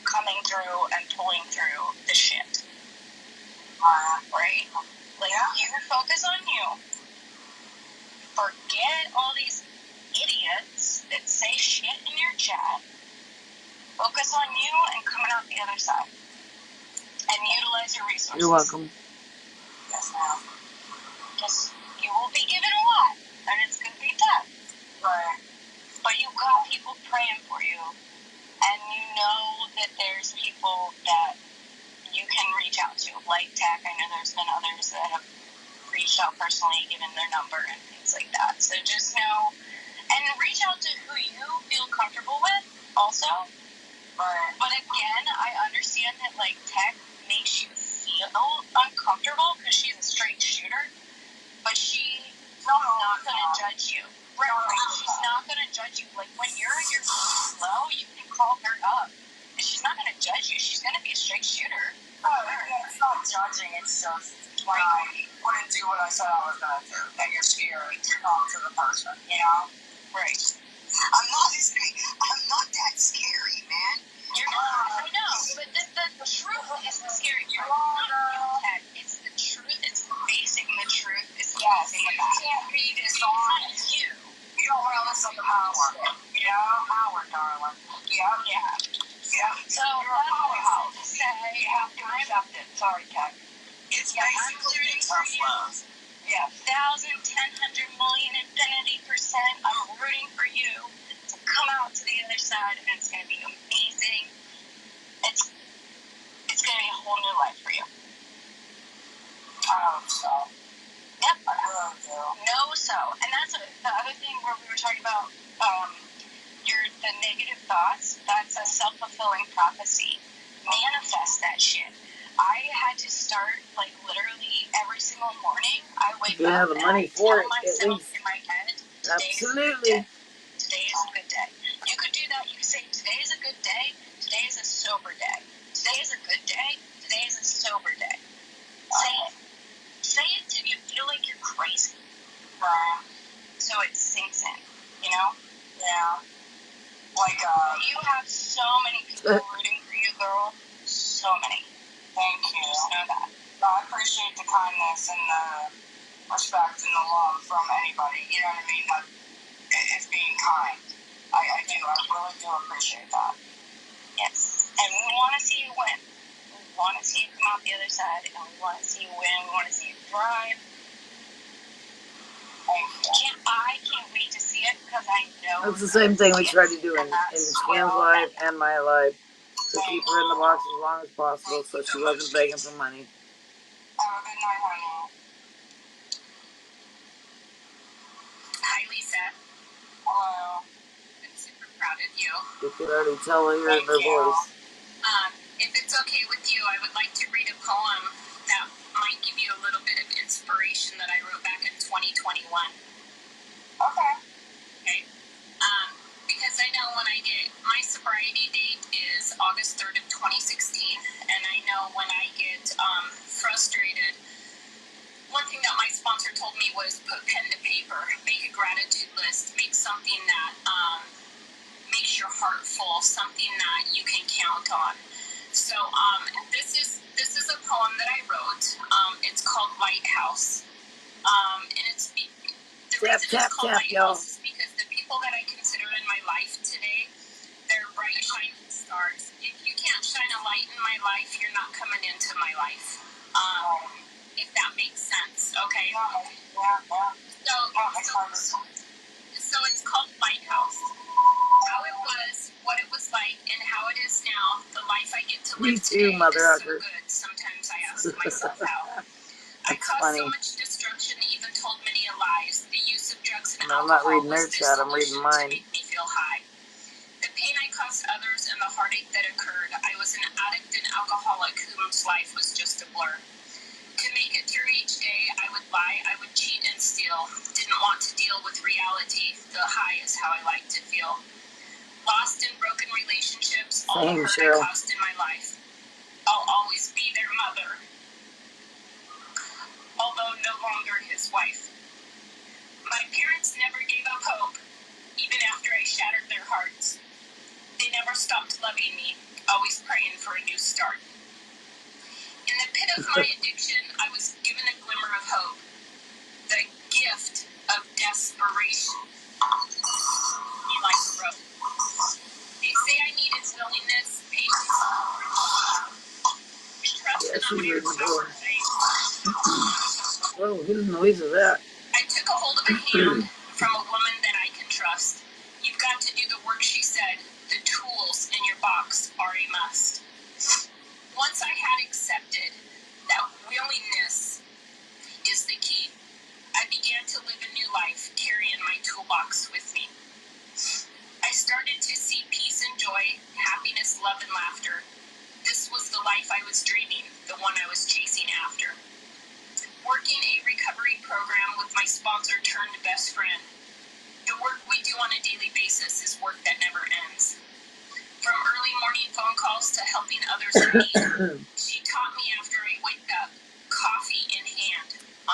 coming through and pulling through the shit. Right? Like, you focus on you. Forget all these idiots that say shit in your chat. Focus on you and coming out the other side. And utilize your resources. You're welcome. Yes, ma'am. Just, you will be given a lot, and it's going to be tough. Right. But you've got people praying for you, and you know that there's people that you can reach out to, like Tech. I know there's been others that have reached out personally, given their number and things like that. So just know, and reach out to who you feel comfortable with also. Right. But again, I understand that, like, Tech makes you feel uncomfortable because she's a straight shooter, but she's not going to judge you. Right. She's not going to judge you. Like, when you're in your low, you can call her up, and she's not going to judge you. She's going to be a straight shooter. Oh, yeah, it's not judging. It's just like I wouldn't do what I said I was gonna do, and you're scared to talk to the person, you know? Right. I'm not that scary, man. You're not. I know, but the truth is the scary part. It's not you, Ted. It's the truth. It's facing the truth. It's facing the fact. You can't be dishonest. It's not you. You don't want to listen to power. You know? Power, darling. Yeah. So that's what I have to say. You have to accept it. Sorry, Ted. It's basically tough love. Yeah. 1,000, 10, 100 million, infinity%. I'm rooting for you to come out to the other side, and it's going to be amazing. It's going to be a whole new life for you. I hope so. Yep. I really do. No, so. And that's the other thing where we were talking about the negative thoughts. That's a self-fulfilling prophecy. Manifest that shit. I had to start, like, literally every single morning. I wake You up have the and money I for tell it, at myself least. in my head, Absolutely. today is a good day. You could do that. You could say, today is a good day. Today is a sober day. Today is a good day. Today is a sober day. Say it. Say it till you feel like you're crazy. So it sinks in, you know? Yeah. Like, you have so many people rooting for you, girl. So many. Thank you. Just know that. No, I appreciate the kindness and the respect and the love from anybody. You know what I mean? It's being kind. I do. I really do appreciate that. Yes. And we want to see you win. We want to see you come out the other side, and we want to see you win. We want to see you thrive. I can't wait to see it because I know. That's the same thing we try to do in Scan's life and my life. To keep her in the box as long as possible so she wasn't begging for money. Have a good night, honey. Hi, Lisa. Hello. I'm super proud of you. You could already tell her in her voice. If it's okay with you, I would like to read a poem that might give you a little bit of inspiration that I wrote back in 2021. Okay. Okay. Because I know when I get my sobriety date is August 3rd of 2016, and I know when I get frustrated, one thing that my sponsor told me was put pen to paper, make a gratitude list, make something that makes your heart full, something that you can count on. So this is a poem that I wrote. It's called Lighthouse, and it's the reason it's called Lighthouse is because the people that I consider in my life today, they're bright shining stars. If you can't shine a light in my life, you're not coming into my life. If that makes sense, okay? So it's called Lighthouse. How it was, what it was like, and how it is now, the life I get to live today is so good. Sometimes I ask myself how. I caused so much destruction, even told many lies. The use of drugs and alcohol I'm not reading their was the chat, I'm solution reading mine. to make me feel high. The pain I caused others and the heartache that occurred, I was an addict and alcoholic whose life was just a blur. To make it through each day, I would lie, I would cheat and steal. Didn't want to deal with reality. The high is how I like to feel. Lost in broken relationships, all the hurt I caused in my life. I'll always be their mother, although no longer his wife. My parents never gave up hope, even after I shattered their hearts. They never stopped loving me, always praying for a new start. In the pit of my addiction, I was given a glimmer of hope, the gift of desperation. He likes to rope. They say I needed willingness, patience, trust in a higher power. Whoa, whose noise is that? I took a hold of a hand from a woman that I can trust. You've got to do the work, she said. The tools in your box are a must. Once I had accepted that willingness is the key, I began to live a new life, carrying my toolbox with me. I started to see peace and joy, happiness, love, and laughter. This was the life I was dreaming, the one I was chasing after. Working a recovery program with my sponsor turned best friend. The work we do on a daily basis is work that never ends. From early morning phone calls to helping others in need, she taught me after I wake up,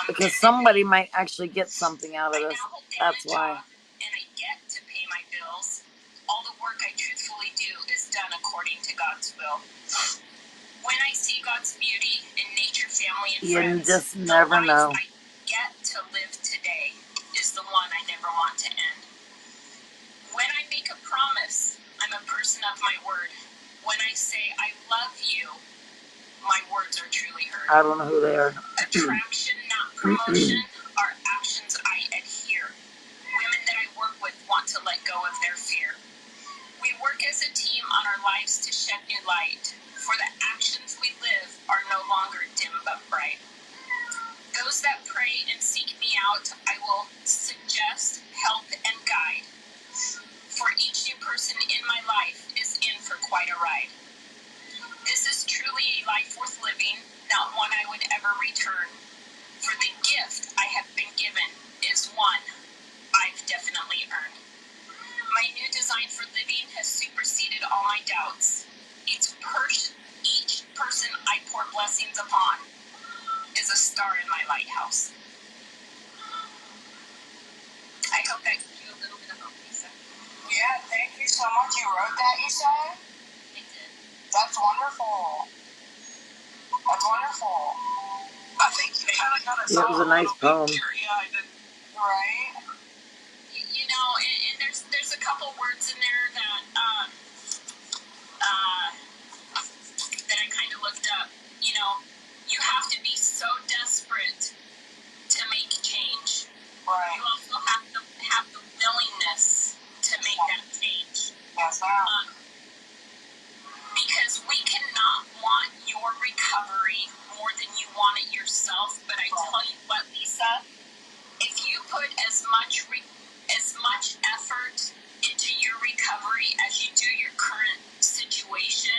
Because somebody might actually get something out of this. That's why. And I get to pay my bills. All the work I truthfully do is done according to God's will. When I see God's beauty in nature, family, and friends, you just never know. I get to live today is the one I never want to end. When I make a promise, I'm a person of my word. When I say I love you, my words are truly heard. I don't know who they are. Attraction, not promotion, are actions I adhere. Women that I work with want to let go of their fear. We work as a team on our lives to shed new light, for the actions we live are no longer dim but bright. Those that pray and seek me out, I will suggest, help, and guide. For each new person in my life is in for quite a ride. This is truly a life worth living, not one I would ever return. For the gift I have been given is one I've definitely earned. My new design for living has superseded all my doubts. Each person I pour blessings upon is a star in my lighthouse. I hope that gives you a little bit of hope, Lisa. Yeah, thank you so much. You wrote that, you said? I did. That's wonderful. That's wonderful. I think you kind of got us It was a nice poem. Yeah, I did. Right? You know, and there's a couple words in there that that I kind of looked up. You know, you have to be so desperate to make change. Right. You also have to have the willingness to make that change. Yes, ma'am. Because we cannot want your recovery more than you want it yourself. But I tell you what, Lisa, if you put as much effort into your recovery as you do your current situation,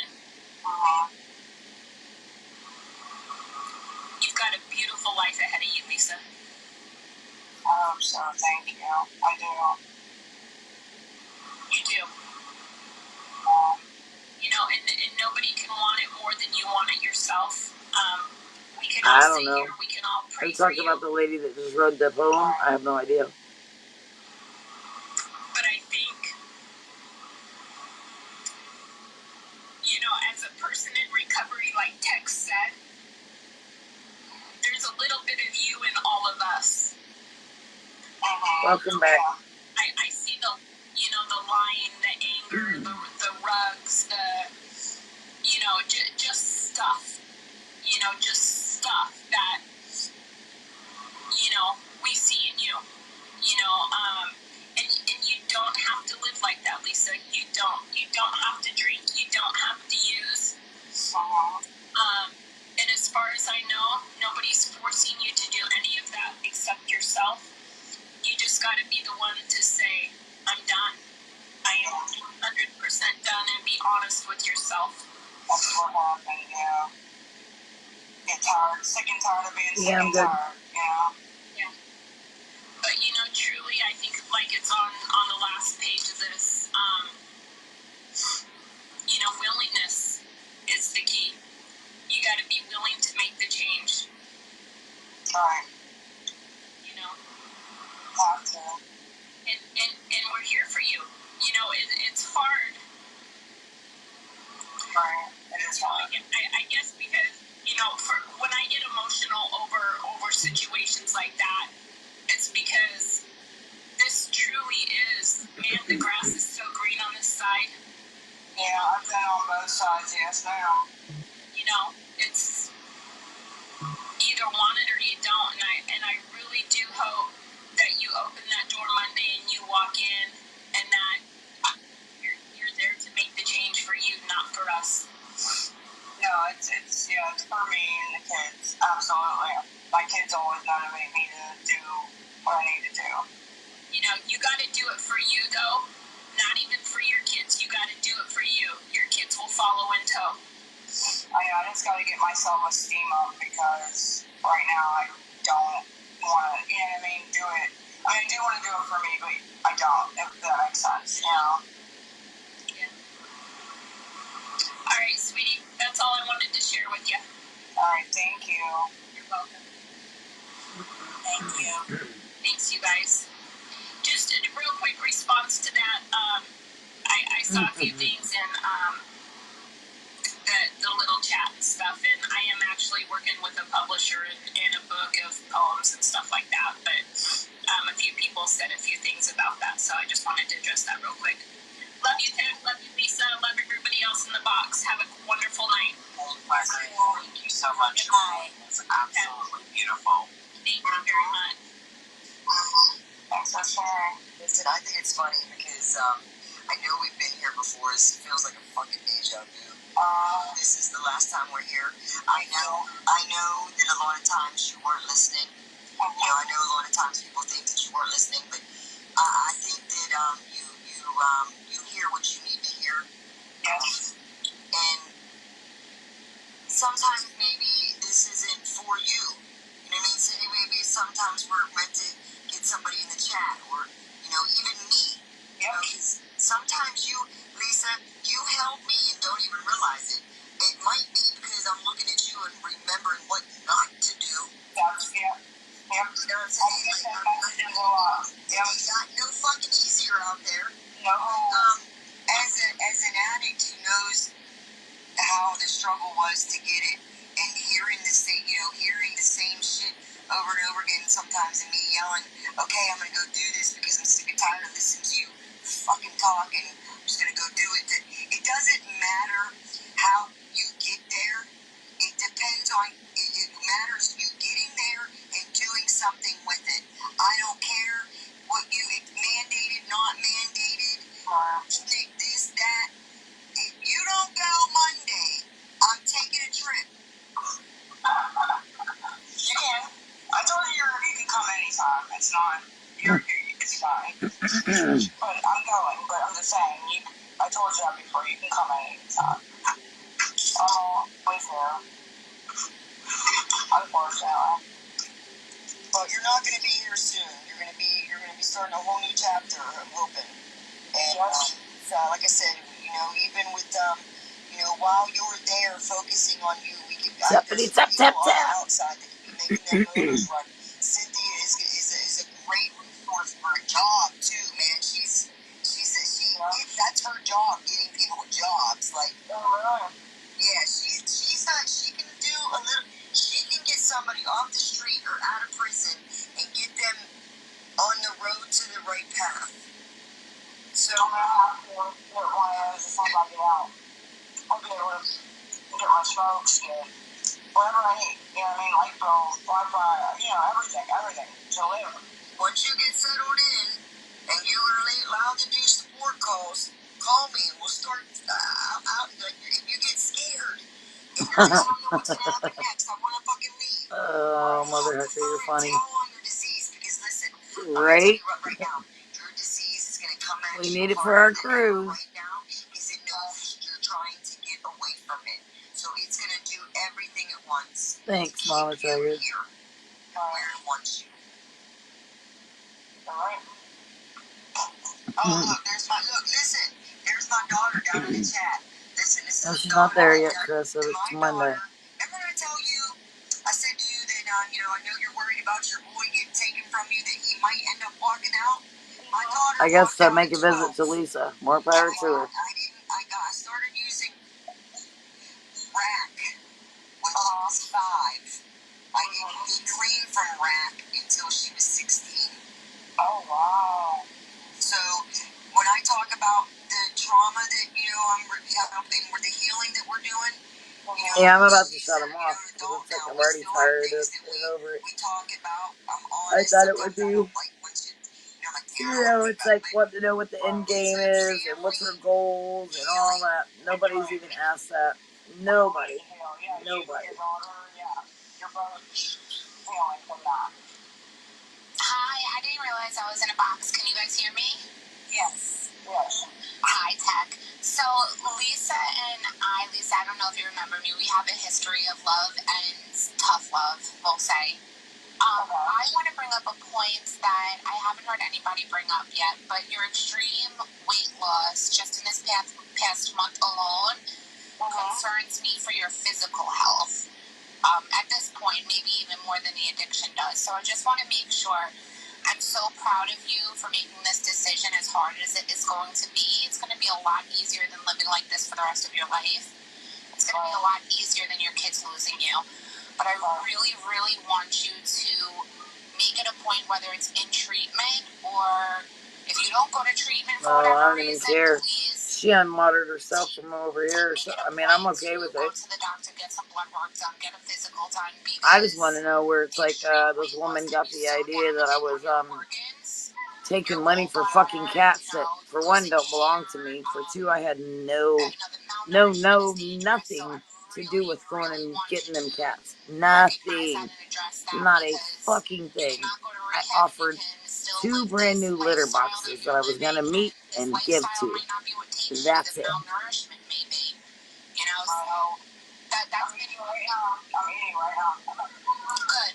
you've got a beautiful life ahead of you, Lisa. I hope so. Thank you. I do. You do. You know, and nobody can want it more than you want it yourself. We can all sit here, we can all pray for you. Are you talking about the lady that just wrote the poem? I have no idea. But I think, you know, as a person in recovery, like Tex said, there's a little bit of you in all of us. Welcome back. I see the, you know, the lying, the anger, the rugs, you know, just stuff. You know, just stuff that, you know, we see in you. You know, and you don't have to live like that, Lisa. You don't. You don't have to drink. You don't have to use. And as far as I know, nobody's forcing you to do any of that except yourself. You just got to be the one to say, I'm done. I am 100% done, and be honest with yourself. That's what happened, yeah. Get tired, sick and tired of being sick and tired, yeah. Yeah. But, you know, truly, I think, like it's on the last page of this, you know, willingness is the key. You got to be willing to make the change. Right. You know? Have to. And we're here for you. You know, it's hard. Right. It is hard. I guess because, you know, when I get emotional over situations like that, it's because this truly is, man, the grass is so green on this side. Yeah, I've been on both sides, yes, ma'am. You know, it's either want it or you don't, and I really do hope that you open that door Monday and you walk in, and that you're there to make the change for you, not for us. No, it's for me and the kids, absolutely. My kids always motivate me to do what I need to do. You know, you got to do it for you, though. Not even for your kids. You got to do it for you. Your kids will follow in tow. I just got to get my self-esteem up, because right now I don't want to, you know what I mean, do it. I mean, I do want to do it for me, but I don't, if that makes sense, you know? Yeah. All right, sweetie. That's all I wanted to share with you. All right, thank you. You're welcome. Thank you. Thanks, you guys. Just a real quick response to that. I saw a few things in the little chat and stuff, and I am actually working with a publisher in a book of poems and stuff like that. But a few people said a few things about that, so I just wanted to address that real quick. Love you, Ted. Love you, Lisa. Love everybody else in the box. Have a wonderful night. Thank you so much. It's absolutely beautiful. Thank you very much. Thanks for sharing. Listen, I think it's funny because I know we've been here before. It feels like a fucking deja vu. This is the last time we're here. I know that a lot of times you weren't listening. You know, I know a lot of times people think that you weren't listening, but I think that you hear what you need to hear. Yes. And sometimes maybe this isn't for you. You know what I mean? So maybe sometimes we're meant to get somebody in the chat, or even me. You know, because sometimes you, Lisa, you help me and don't even realize it. It might be because I'm looking at you and remembering what not to do. Yeah. You know what I'm saying? It's got no fucking easier out there. No. As an addict who knows how the struggle was to get it, and hearing the same shit over and over again sometimes, and me yelling, okay, I'm gonna go do this because I'm sick and tired of listening to you fucking talk, and I'm just gonna go do it. It doesn't matter how you get there. It depends on, it matters you getting there and doing something with it. I don't care what you, mandated, not mandated, this, that. If you don't go Monday, I'm taking a trip. You can. I told you you can come anytime. It's not. It's fine. But I'm going. But I'm just saying. I told you that before. You can come anytime. Wait there. Unfortunately. But you're not going to be here soon. You're going to be starting a whole new chapter. I'm hoping. And like I said, even with while you were there focusing on you, we could there's people on the outside that can be making their motors run. Cynthia is a great resource for a job too, man. That's her job, getting people jobs. Like, yeah, she can do a little. She can get somebody off the street or out of prison and get them on the road to the right path. So I'm gonna have to get one of those as soon as I get out. I'll be able to get my smokes, get whatever I need. You know what I mean? Light bill, Wi-Fi, everything to live. Once you get settled in and you are allowed to do support calls, call me and we'll start out. If you get scared, if you're like, what's gonna happen next? I want to fucking leave. Oh, mother, you're funny. Tell on your disease because listen, right? Right now, your disease is gonna come at you. We need it for our cruise. Right now, because it knows you're trying to get away from it, so it's gonna do everything at once. Thanks, Mama Tiger. Where it wants you. All right. Oh, listen. There's my daughter down in the chat. Listen, this is she's not there yet, Chris, so it's Monday. Remember I tell you, I said to you that, I know you're worried about your boy getting taken from you, that he might end up walking out. My daughter I guess to make a visit to Lisa. More power to her. I started using rack when she was 5. I didn't get clean from rack until she was 16. Oh, wow. So when I talk about the trauma that, I'm helping with the healing that we're doing, yeah, I'm about to shut him off. It looks like I'm already tired of it over it. We talk about, I thought it would be, it's like what to know what the end game is and what's her goals and all that. Nobody's even asked that. Nobody. Hi, I didn't realize I was in a box. Can you guys hear me? Yes. Hi, Tech. So, Lisa, I don't know if you remember me, we have a history of love and tough love, we'll say. I want to bring up a point that I haven't heard anybody bring up yet, but your extreme weight loss just in this past month alone concerns me for your physical health. At this point, maybe even more than the addiction does. So I just want to make sure. I'm so proud of you for making this decision, as hard as it is going to be. It's going to be a lot easier than living like this for the rest of your life. It's going to be a lot easier than your kids losing you. But I really, really want you to make it a point, whether it's in treatment or if you don't go to treatment for whatever reason, please. She unmodded herself from over here, so I mean, I'm okay with it. Go to the doctor, get some blood work done, get a physical done. I just want to know where it's like this woman got the idea that I was taking money for fucking cats that, for one, don't belong to me. For two, I had nothing to do with going and getting them cats. Nothing. Not a fucking thing. I offered 2 brand new litter boxes that I was going to meet and give to. That's it. That's me right now. I'm eating right now. Good.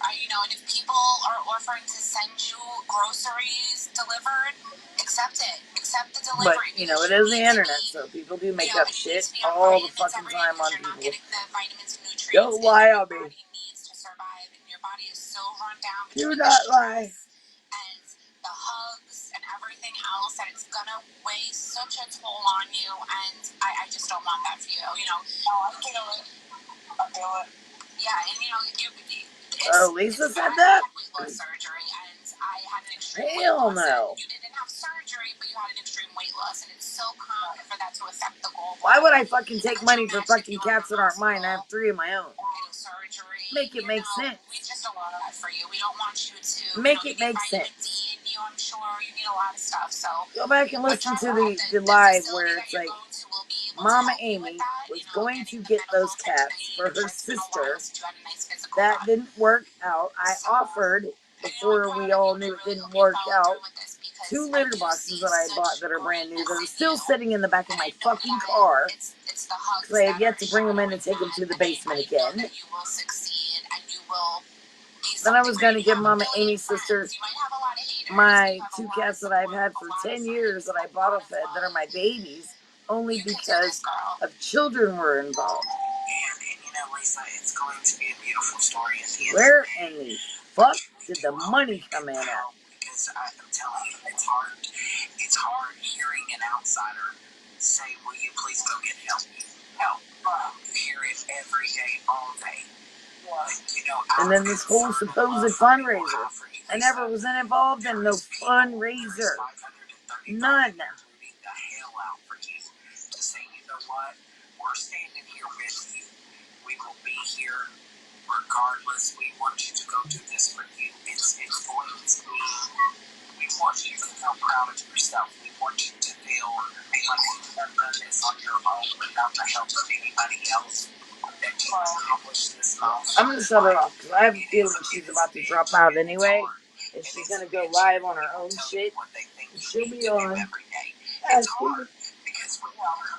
And if people are offering to send you groceries delivered, accept it. Accept the delivery. But, it is the internet, so people do make up shit all the fucking time on people. Don't lie on me. Do not lie. And the hugs and everything else, that it's gonna weigh such a toll on you, and I just don't want that for you. I feel it. Yeah, and Lisa said that? Weight loss surgery, and I had an extreme Hell weight loss. no. You didn't have surgery, but you had an extreme weight loss, and it's so common for that to affect the goal. Why would I fucking take money for fucking cats that aren't mine? I have 3 of my own. Make it make sense. We just don't want that for you. We don't want you to make it make sense. I'm sure you need a lot of stuff. So go back and listen to the live where it's like Mama Amy was going to get those cats for her sister. That didn't work out. I offered, before we all knew it didn't work out, 2 litter boxes that I bought that are brand new that are still sitting in the back of my fucking car because I have yet to bring them in and take them to the basement again. Then I was going to give Mama Amy's sister my 2 cats that I've had for 10 years that I bottle fed that are my babies, only because of children were involved. And Lisa, it's going to be a beautiful story at the end. Where in the fuck did the money come in at? Because I'm telling you, it's hard. It's hard hearing an outsider say, will you please go get help? You hear it every day, all day. And then this whole supposed fundraiser. I never was involved in no fundraiser. None. We're standing here with you. We will be here regardless. We want you to go do this for you. It's going to be. We want you to feel proud of yourself. We want you to feel like you have done this on your own without the help of anybody else. That you accomplished this milestone. I'm gonna shut her off because I have a feeling she's about to drop out anyway. And she's gonna go live on her own shit. And she'll be on asking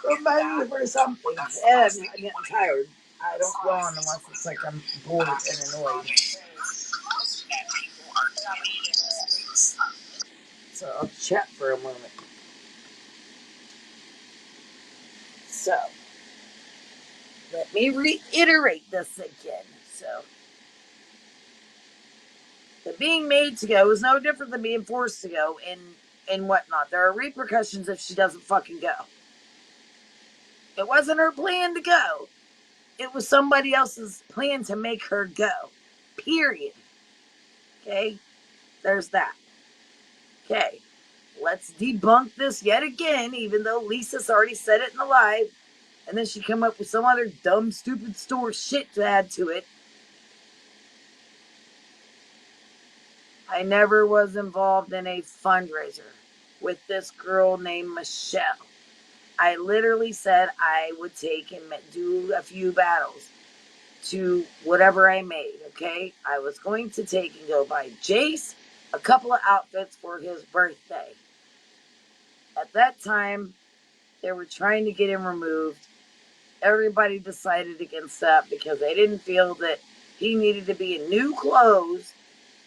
remind me for something. And I'm getting tired. I don't go on unless it's like I'm bored and annoyed. So I'll chat for a moment. So let me reiterate this again. So the being made to go is no different than being forced to go and whatnot. There are repercussions if she doesn't fucking go. It wasn't her plan to go. It was somebody else's plan to make her go. Period. Okay? There's that. Okay. Let's debunk this yet again, even though Lisa's already said it in the live. And then she come up with some other dumb, stupid store shit to add to it. I never was involved in a fundraiser with this girl named Michelle. I literally said I would take and do a few battles to whatever I made, okay? I was going to take and go buy Jace a couple of outfits for his birthday. At that time, they were trying to get him removed. Everybody decided against that because they didn't feel that he needed to be in new clothes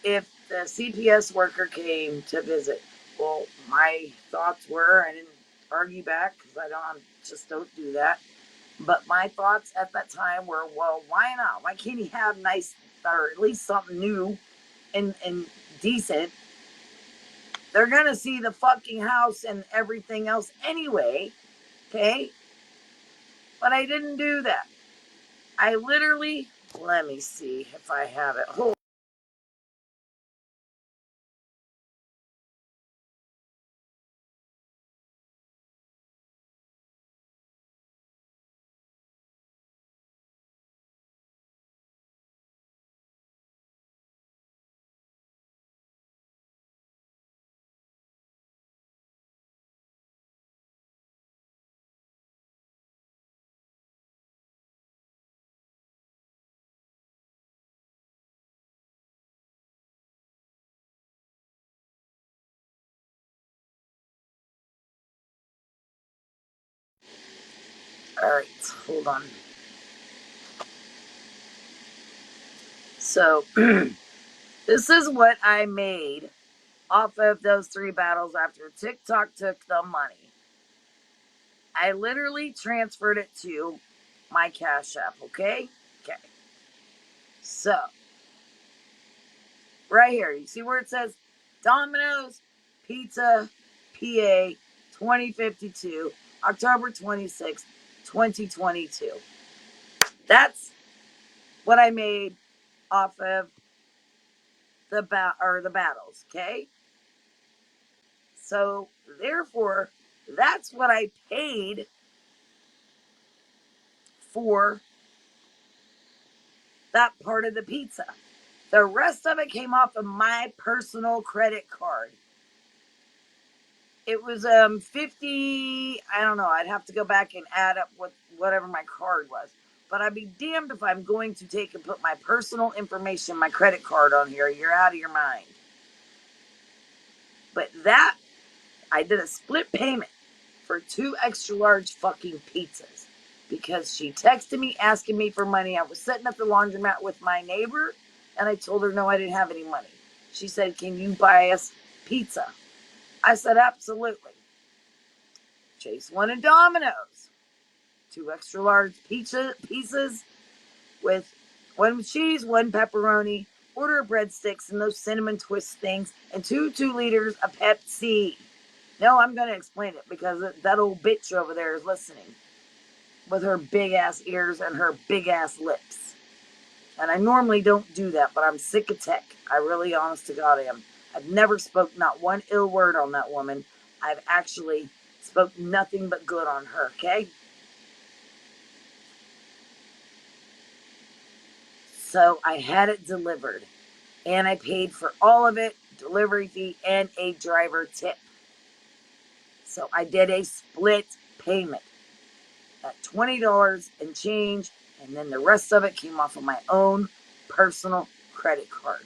if the CPS worker came to visit. Well, my thoughts were, I didn't argue back because I just don't do that. But my thoughts at that time were, well, why not? Why can't he have nice, or at least something new and decent? They're going to see the fucking house and everything else anyway. Okay. But I didn't do that. I literally, let me see if I have it. Hold. All right, hold on. So, this is what I made off of those 3 battles after TikTok took the money. I literally transferred it to my Cash App, okay? Okay. So, right here, you see where it says Domino's Pizza PA 2052, October 26th, 2022. That's what I made off of the battles, okay? So, therefore, that's what I paid for that part of the pizza. The rest of it came off of my personal credit card. It was 50, I don't know, I'd have to go back and add up what whatever my card was. But I'd be damned if I'm going to take and put my personal information, my credit card on here. You're out of your mind. But that, I did a split payment for 2 extra large fucking pizzas because she texted me asking me for money. I was sitting at the laundromat with my neighbor and I told her no, I didn't have any money. She said, "Can you buy us pizza?" I said, "Absolutely." Chase wanted Domino's. 2 extra large pieces with 1 cheese, 1 pepperoni, order of breadsticks and those cinnamon twist things, and 2 liters of Pepsi. No, I'm going to explain it because that old bitch over there is listening with her big ass ears and her big ass lips. And I normally don't do that, but I'm sick of tech. I really, honest to God, am. I've never spoke not one ill word on that woman. I've actually spoke nothing but good on her, okay? So I had it delivered and I paid for all of it, delivery fee and a driver tip. So I did a split payment at $20 and change, and then the rest of it came off of my own personal credit card.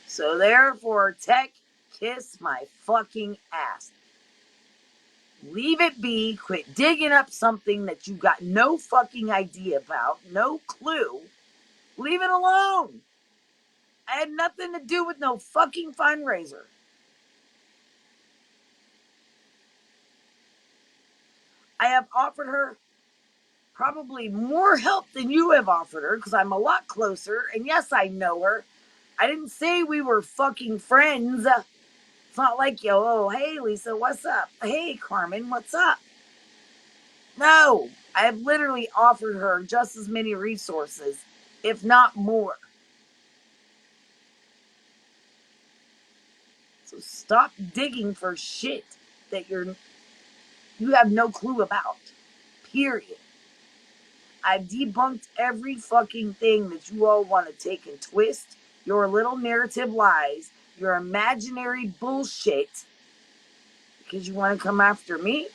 So therefore, tech, kiss my fucking ass. Leave it be. Quit digging up something that you got no fucking idea about, no clue. Leave it alone. I had nothing to do with no fucking fundraiser. I have offered her probably more help than you have offered her because I'm a lot closer. And yes, I know her. I didn't say we were fucking friends. It's not like, yo, oh, hey, Lisa, what's up? Hey, Carmen, what's up? No, I have literally offered her just as many resources, if not more. So stop digging for shit that you have no clue about. Period. I've debunked every fucking thing that you all want to take and twist your little narrative lies, your imaginary bullshit, because you want to come after me.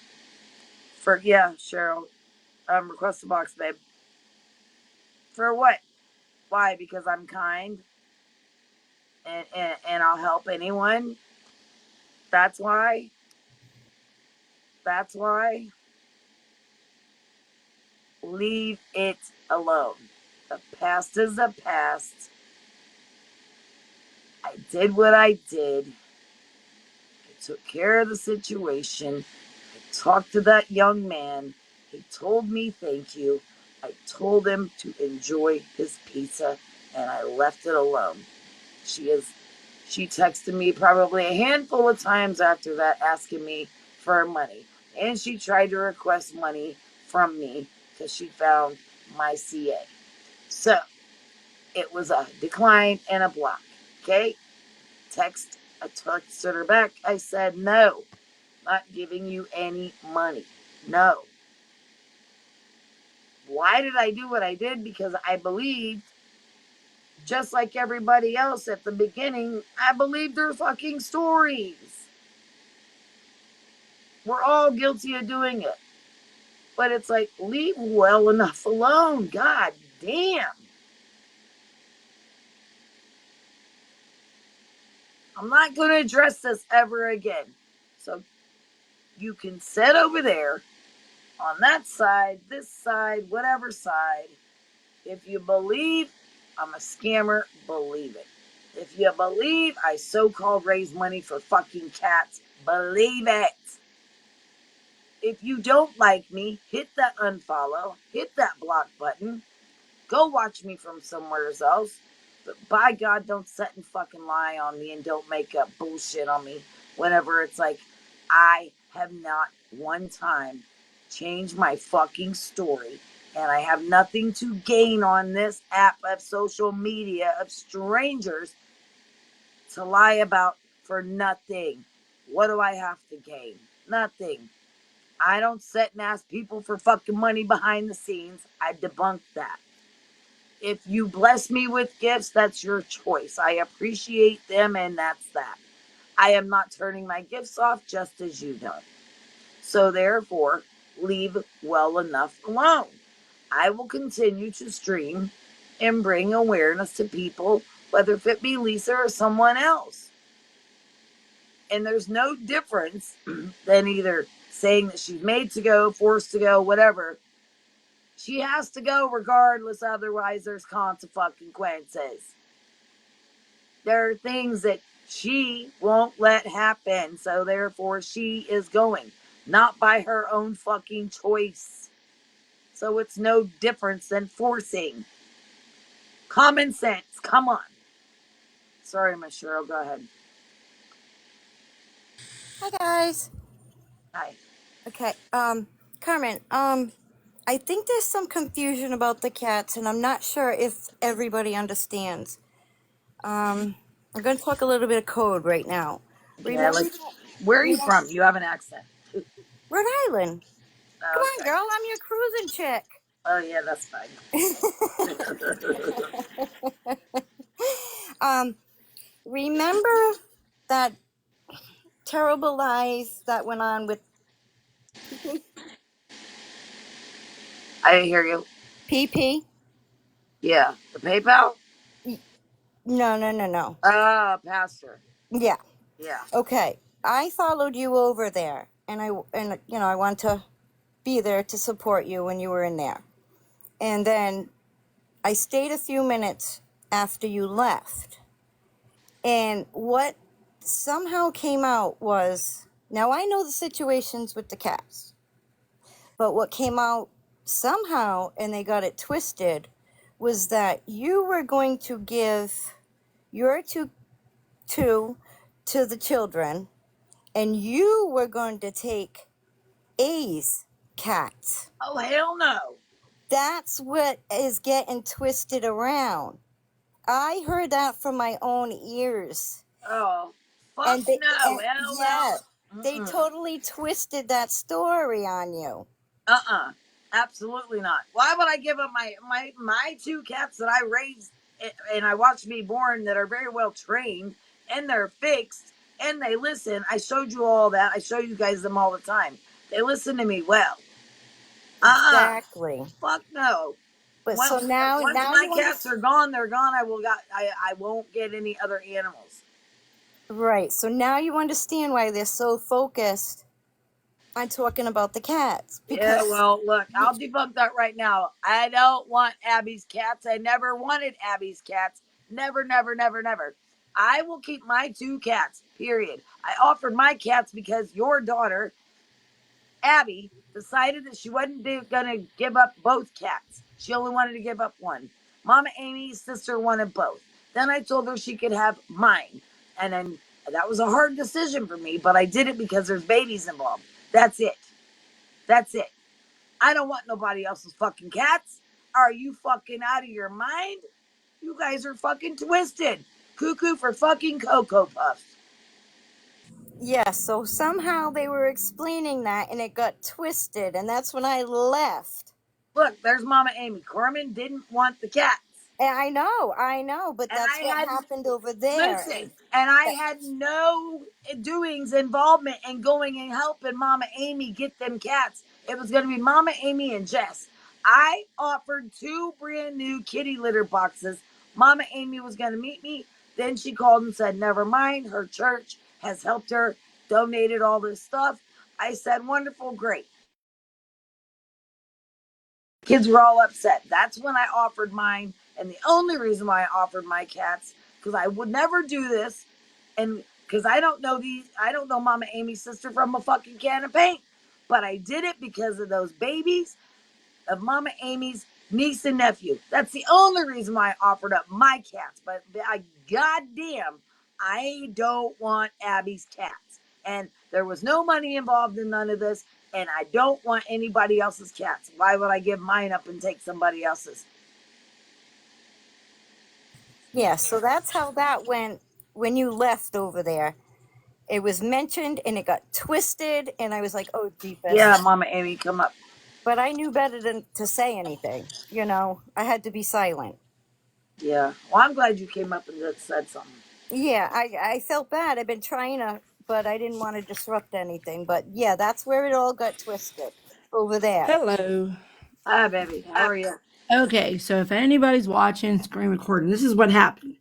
Yeah, Cheryl, request a box, babe. For what? Why? Because I'm kind and I'll help anyone. That's why. That's why. Leave it alone. The past is the past. I did what I did. I took care of the situation. I talked to that young man. He told me thank you. I told him to enjoy his pizza, and I left it alone. She texted me probably a handful of times after that asking me for money. And she tried to request money from me because she found my CA. So it was a decline and a block. Okay? I texted her back. I said, no, not giving you any money. No. Why did I do what I did? Because I believed, just like everybody else at the beginning, I believed their fucking stories. We're all guilty of doing it. But it's like, leave well enough alone. God damn. I'm not going to address this ever again. So you can sit over there on that side, this side, whatever side. If you believe I'm a scammer, believe it. If you believe I so-called raise money for fucking cats, believe it. If you don't like me, hit that unfollow, hit that block button, go watch me from somewhere else. But by God, don't sit and fucking lie on me and don't make up bullshit on me whenever it's like, I have not one time changed my fucking story. And I have nothing to gain on this app of social media of strangers to lie about for nothing. What do I have to gain? Nothing. I don't sit and ask people for fucking money behind the scenes. I debunk that. If you bless me with gifts, that's your choice. I appreciate them, and that's that. I am not turning my gifts off just as you don't. So, therefore, leave well enough alone. I will continue to stream and bring awareness to people, whether it be Lisa or someone else. And there's no difference than either saying that she's made to go, forced to go, whatever. She has to go regardless, otherwise, there's consequences. There are things that she won't let happen, so therefore she is going, not by her own fucking choice. So it's no difference than forcing. Common sense, come on. Sorry, Miss Cheryl, go ahead. Hi guys. Hi. Okay. Carmen. I think there's some confusion about the cats, and I'm not sure if everybody understands. I'm going to talk a little bit of code right now. Yeah, Remember, like, where are you remember from? You have an accent. Rhode Island. Come on, Okay. girl. I'm your cruising chick. Oh, yeah, that's fine. Remember that terrible lies that went on with I hear you. PP? Yeah. The PayPal? No, no, no, no. Pastor. Yeah. Yeah. Okay. I followed you over there, and I want to be there to support you when you were in there. And then I stayed a few minutes after you left. And what somehow came out was, now I know the situations with the cats, but what came out somehow, and they got it twisted, was that you were going to give your two to the children, and you were going to take A's cat. Oh, hell no. That's what is getting twisted around. I heard that from my own ears. Oh, fuck And they, no. and Hell yeah, no. they totally twisted that story on you. Absolutely not. Why would I give up my two cats that I raised and I watched be born, that are very well trained and they're fixed and they listen? I showed you all that. I show you guys them all the time. They listen to me well. Exactly. Fuck no. But so Once now my you cats are understand. gone, they're gone. I won't get any other animals. Right. So now you understand why they're so focused on talking about the cats. Yeah, Because well, look, I'll debunk that right now. I don't want Abby's cats. I never wanted Abby's cats. Never, never, never, never. I will keep my two cats, period. I offered my cats because your daughter, Abby, decided that she wasn't going to give up both cats. She only wanted to give up one. Mama Amy's sister wanted both. Then I told her she could have mine. And then that was a hard decision for me, but I did it because there's babies involved. That's it. That's it. I don't want nobody else's fucking cats. Are you fucking out of your mind? You guys are fucking twisted. Cuckoo for fucking Cocoa Puffs. Yeah, so somehow they were explaining that and it got twisted, and that's when I left. Look, there's Mama Amy. Carmen didn't want the cats. And I know, but And that's I what had, happened over there. listen, and I had no doings, involvement in going and helping Mama Amy get them cats. It was going to be Mama Amy and Jess. I offered 2 brand new kitty litter boxes. Mama Amy was going to meet me. Then she called and said, never mind. Her church has helped her, donated all this stuff. I said, wonderful, great. Kids were all upset. That's when I offered mine. And the only reason why I offered my cats, because I would never do this. And because I don't know Mama Amy's sister from a fucking can of paint. But I did it because of those babies of Mama Amy's niece and nephew. That's the only reason why I offered up my cats. But goddamn, I don't want Abby's cats. And there was no money involved in none of this. And I don't want anybody else's cats. Why would I give mine up and take somebody else's? Yeah, so that's how that went when you left over there. It was mentioned and it got twisted, and I was like, oh, Yeah, jeepers. Mama Amy, come up. But I knew better than to say anything. I had to be silent. Yeah. Well, I'm glad you came up and just said something. Yeah, I felt bad. I've been trying to, but I didn't want to disrupt anything. But yeah, that's where it all got twisted over there. Hello. Hi, baby. How are you? Okay, so if anybody's watching screen recording, this is what happened.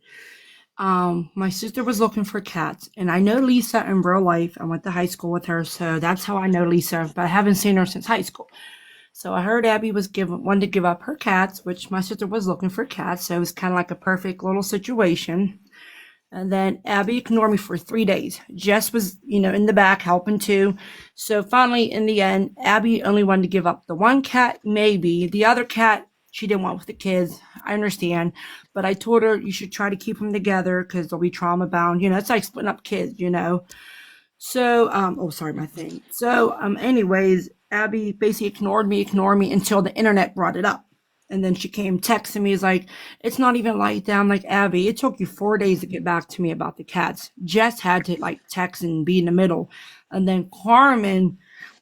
My sister was looking for cats, and I know Lisa in real life. I went to high school with her, so that's how I know Lisa, but I haven't seen her since high school. So I heard Abby wanted to give up her cats, which my sister was looking for cats, so it was kind of like a perfect little situation. And then Abby ignored me for 3 days. Jess was, in the back helping too. So finally, in the end, Abby only wanted to give up the one cat, maybe. The other cat, she didn't want with the kids. I understand. But I told her you should try to keep them together because they'll be trauma bound. It's like splitting up kids. So, oh, sorry, my thing. So, anyways, Abby basically ignored me until the internet brought it up. And then she came texting me, is like, it's not even like that. I'm like, Abby, it took you 4 days to get back to me about the cats. Jess had to like text and be in the middle. And then Carmen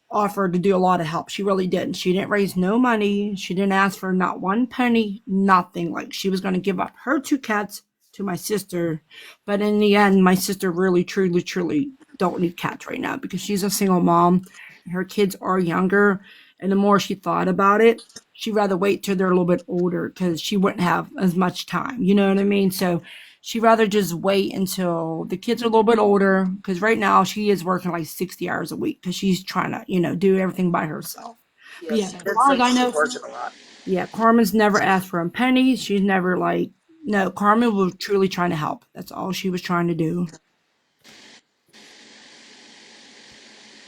offered to do a lot of help. She really did. She didn't raise no money. She didn't ask for not one penny, nothing. Like she was going to give up her 2 cats to my sister. But in the end, my sister really, truly, truly don't need cats right now because she's a single mom. Her kids are younger. And the more she thought about it, she'd rather wait till they're a little bit older because she wouldn't have as much time. You know what I mean? So she'd rather just wait until the kids are a little bit older because right now she is working like 60 hours a week because she's trying to, do everything by herself. But Yeah, yeah, she as did far say as I she know, was working a lot. yeah, Carmen's never asked for a penny. She's never like, no, Carmen was truly trying to help. That's all she was trying to do.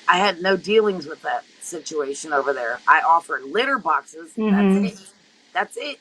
I had no dealings with that situation over there. I offered litter boxes. That's Mm-hmm. it. That's it.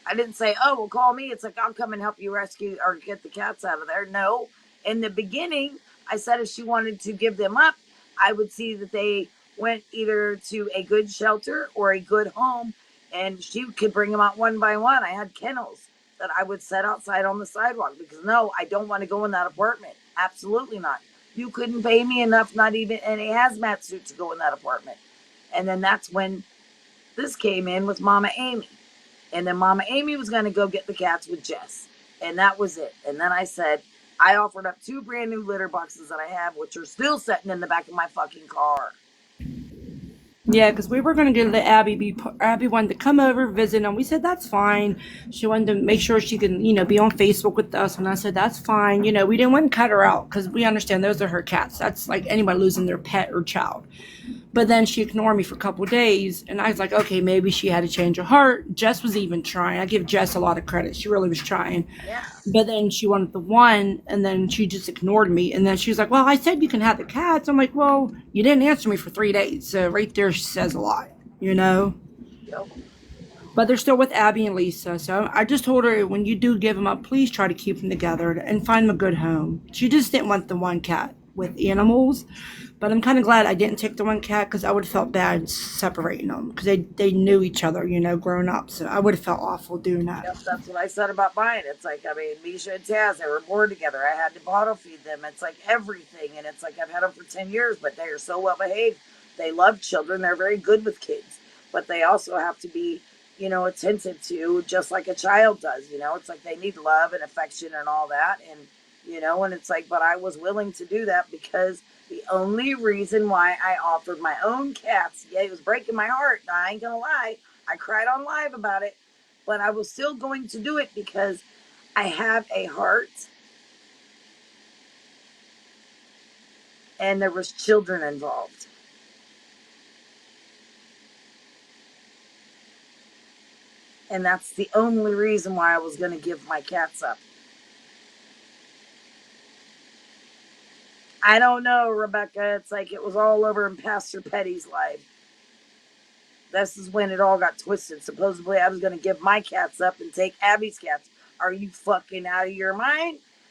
I didn't say, oh, well, call me. It's like, I'll come and help you rescue or get the cats out of there. No. In the beginning, I said if she wanted to give them up, I would see that they went either to a good shelter or a good home, and she could bring them out one by one. I had kennels that I would set outside on the sidewalk because no, I don't want to go in that apartment. Absolutely not. You couldn't pay me enough, not even in a hazmat suit, to go in that apartment. And then that's when this came in with Mama Amy. And then Mama Amy was going to go get the cats with Jess. And that was it. And then I said, I offered up 2 brand new litter boxes that I have, which are still sitting in the back of my fucking car. Yeah, because we were going to let Abby wanted to come over, visit, and we said, that's fine. She wanted to make sure she could, be on Facebook with us. And I said, that's fine. We didn't want to cut her out because we understand those are her cats. That's like anybody losing their pet or child. But then she ignored me for a couple of days, and I was like, okay, maybe she had a change of heart. Jess was even trying. I give Jess a lot of credit. She really was trying. Yeah. But then she wanted the one, and then she just ignored me. And then she was like, well, I said you can have the cats. I'm like, well, you didn't answer me for 3 days. So right there says a lot, Yep. But they're still with Abby and Lisa. So I just told her, when you do give them up, please try to keep them together and find them a good home. She just didn't want the one cat with animals. But I'm kind of glad I didn't take the one cat, because I would have felt bad separating them, because they knew each other, growing up. So I would have felt awful doing that. Yep, that's what I said about mine. It's like, I mean, Misha and Taz, they were born together. I had to bottle feed them. It's like everything. And it's like, I've had them for 10 years, but they are so well behaved. They love children. They're very good with kids. But they also have to be, attentive to, just like a child does. It's like they need love and affection and all that. And it's like, but I was willing to do that, because the only reason why I offered my own cats, yeah, it was breaking my heart. I ain't going to lie. I cried on live about it, but I was still going to do it because I have a heart, and there was children involved. And that's the only reason why I was going to give my cats up. I don't know, Rebecca. It's like it was all over in Pastor Petty's life. This is when it all got twisted. Supposedly I was going to give my cats up and take Abby's cats. Are you fucking out of your mind?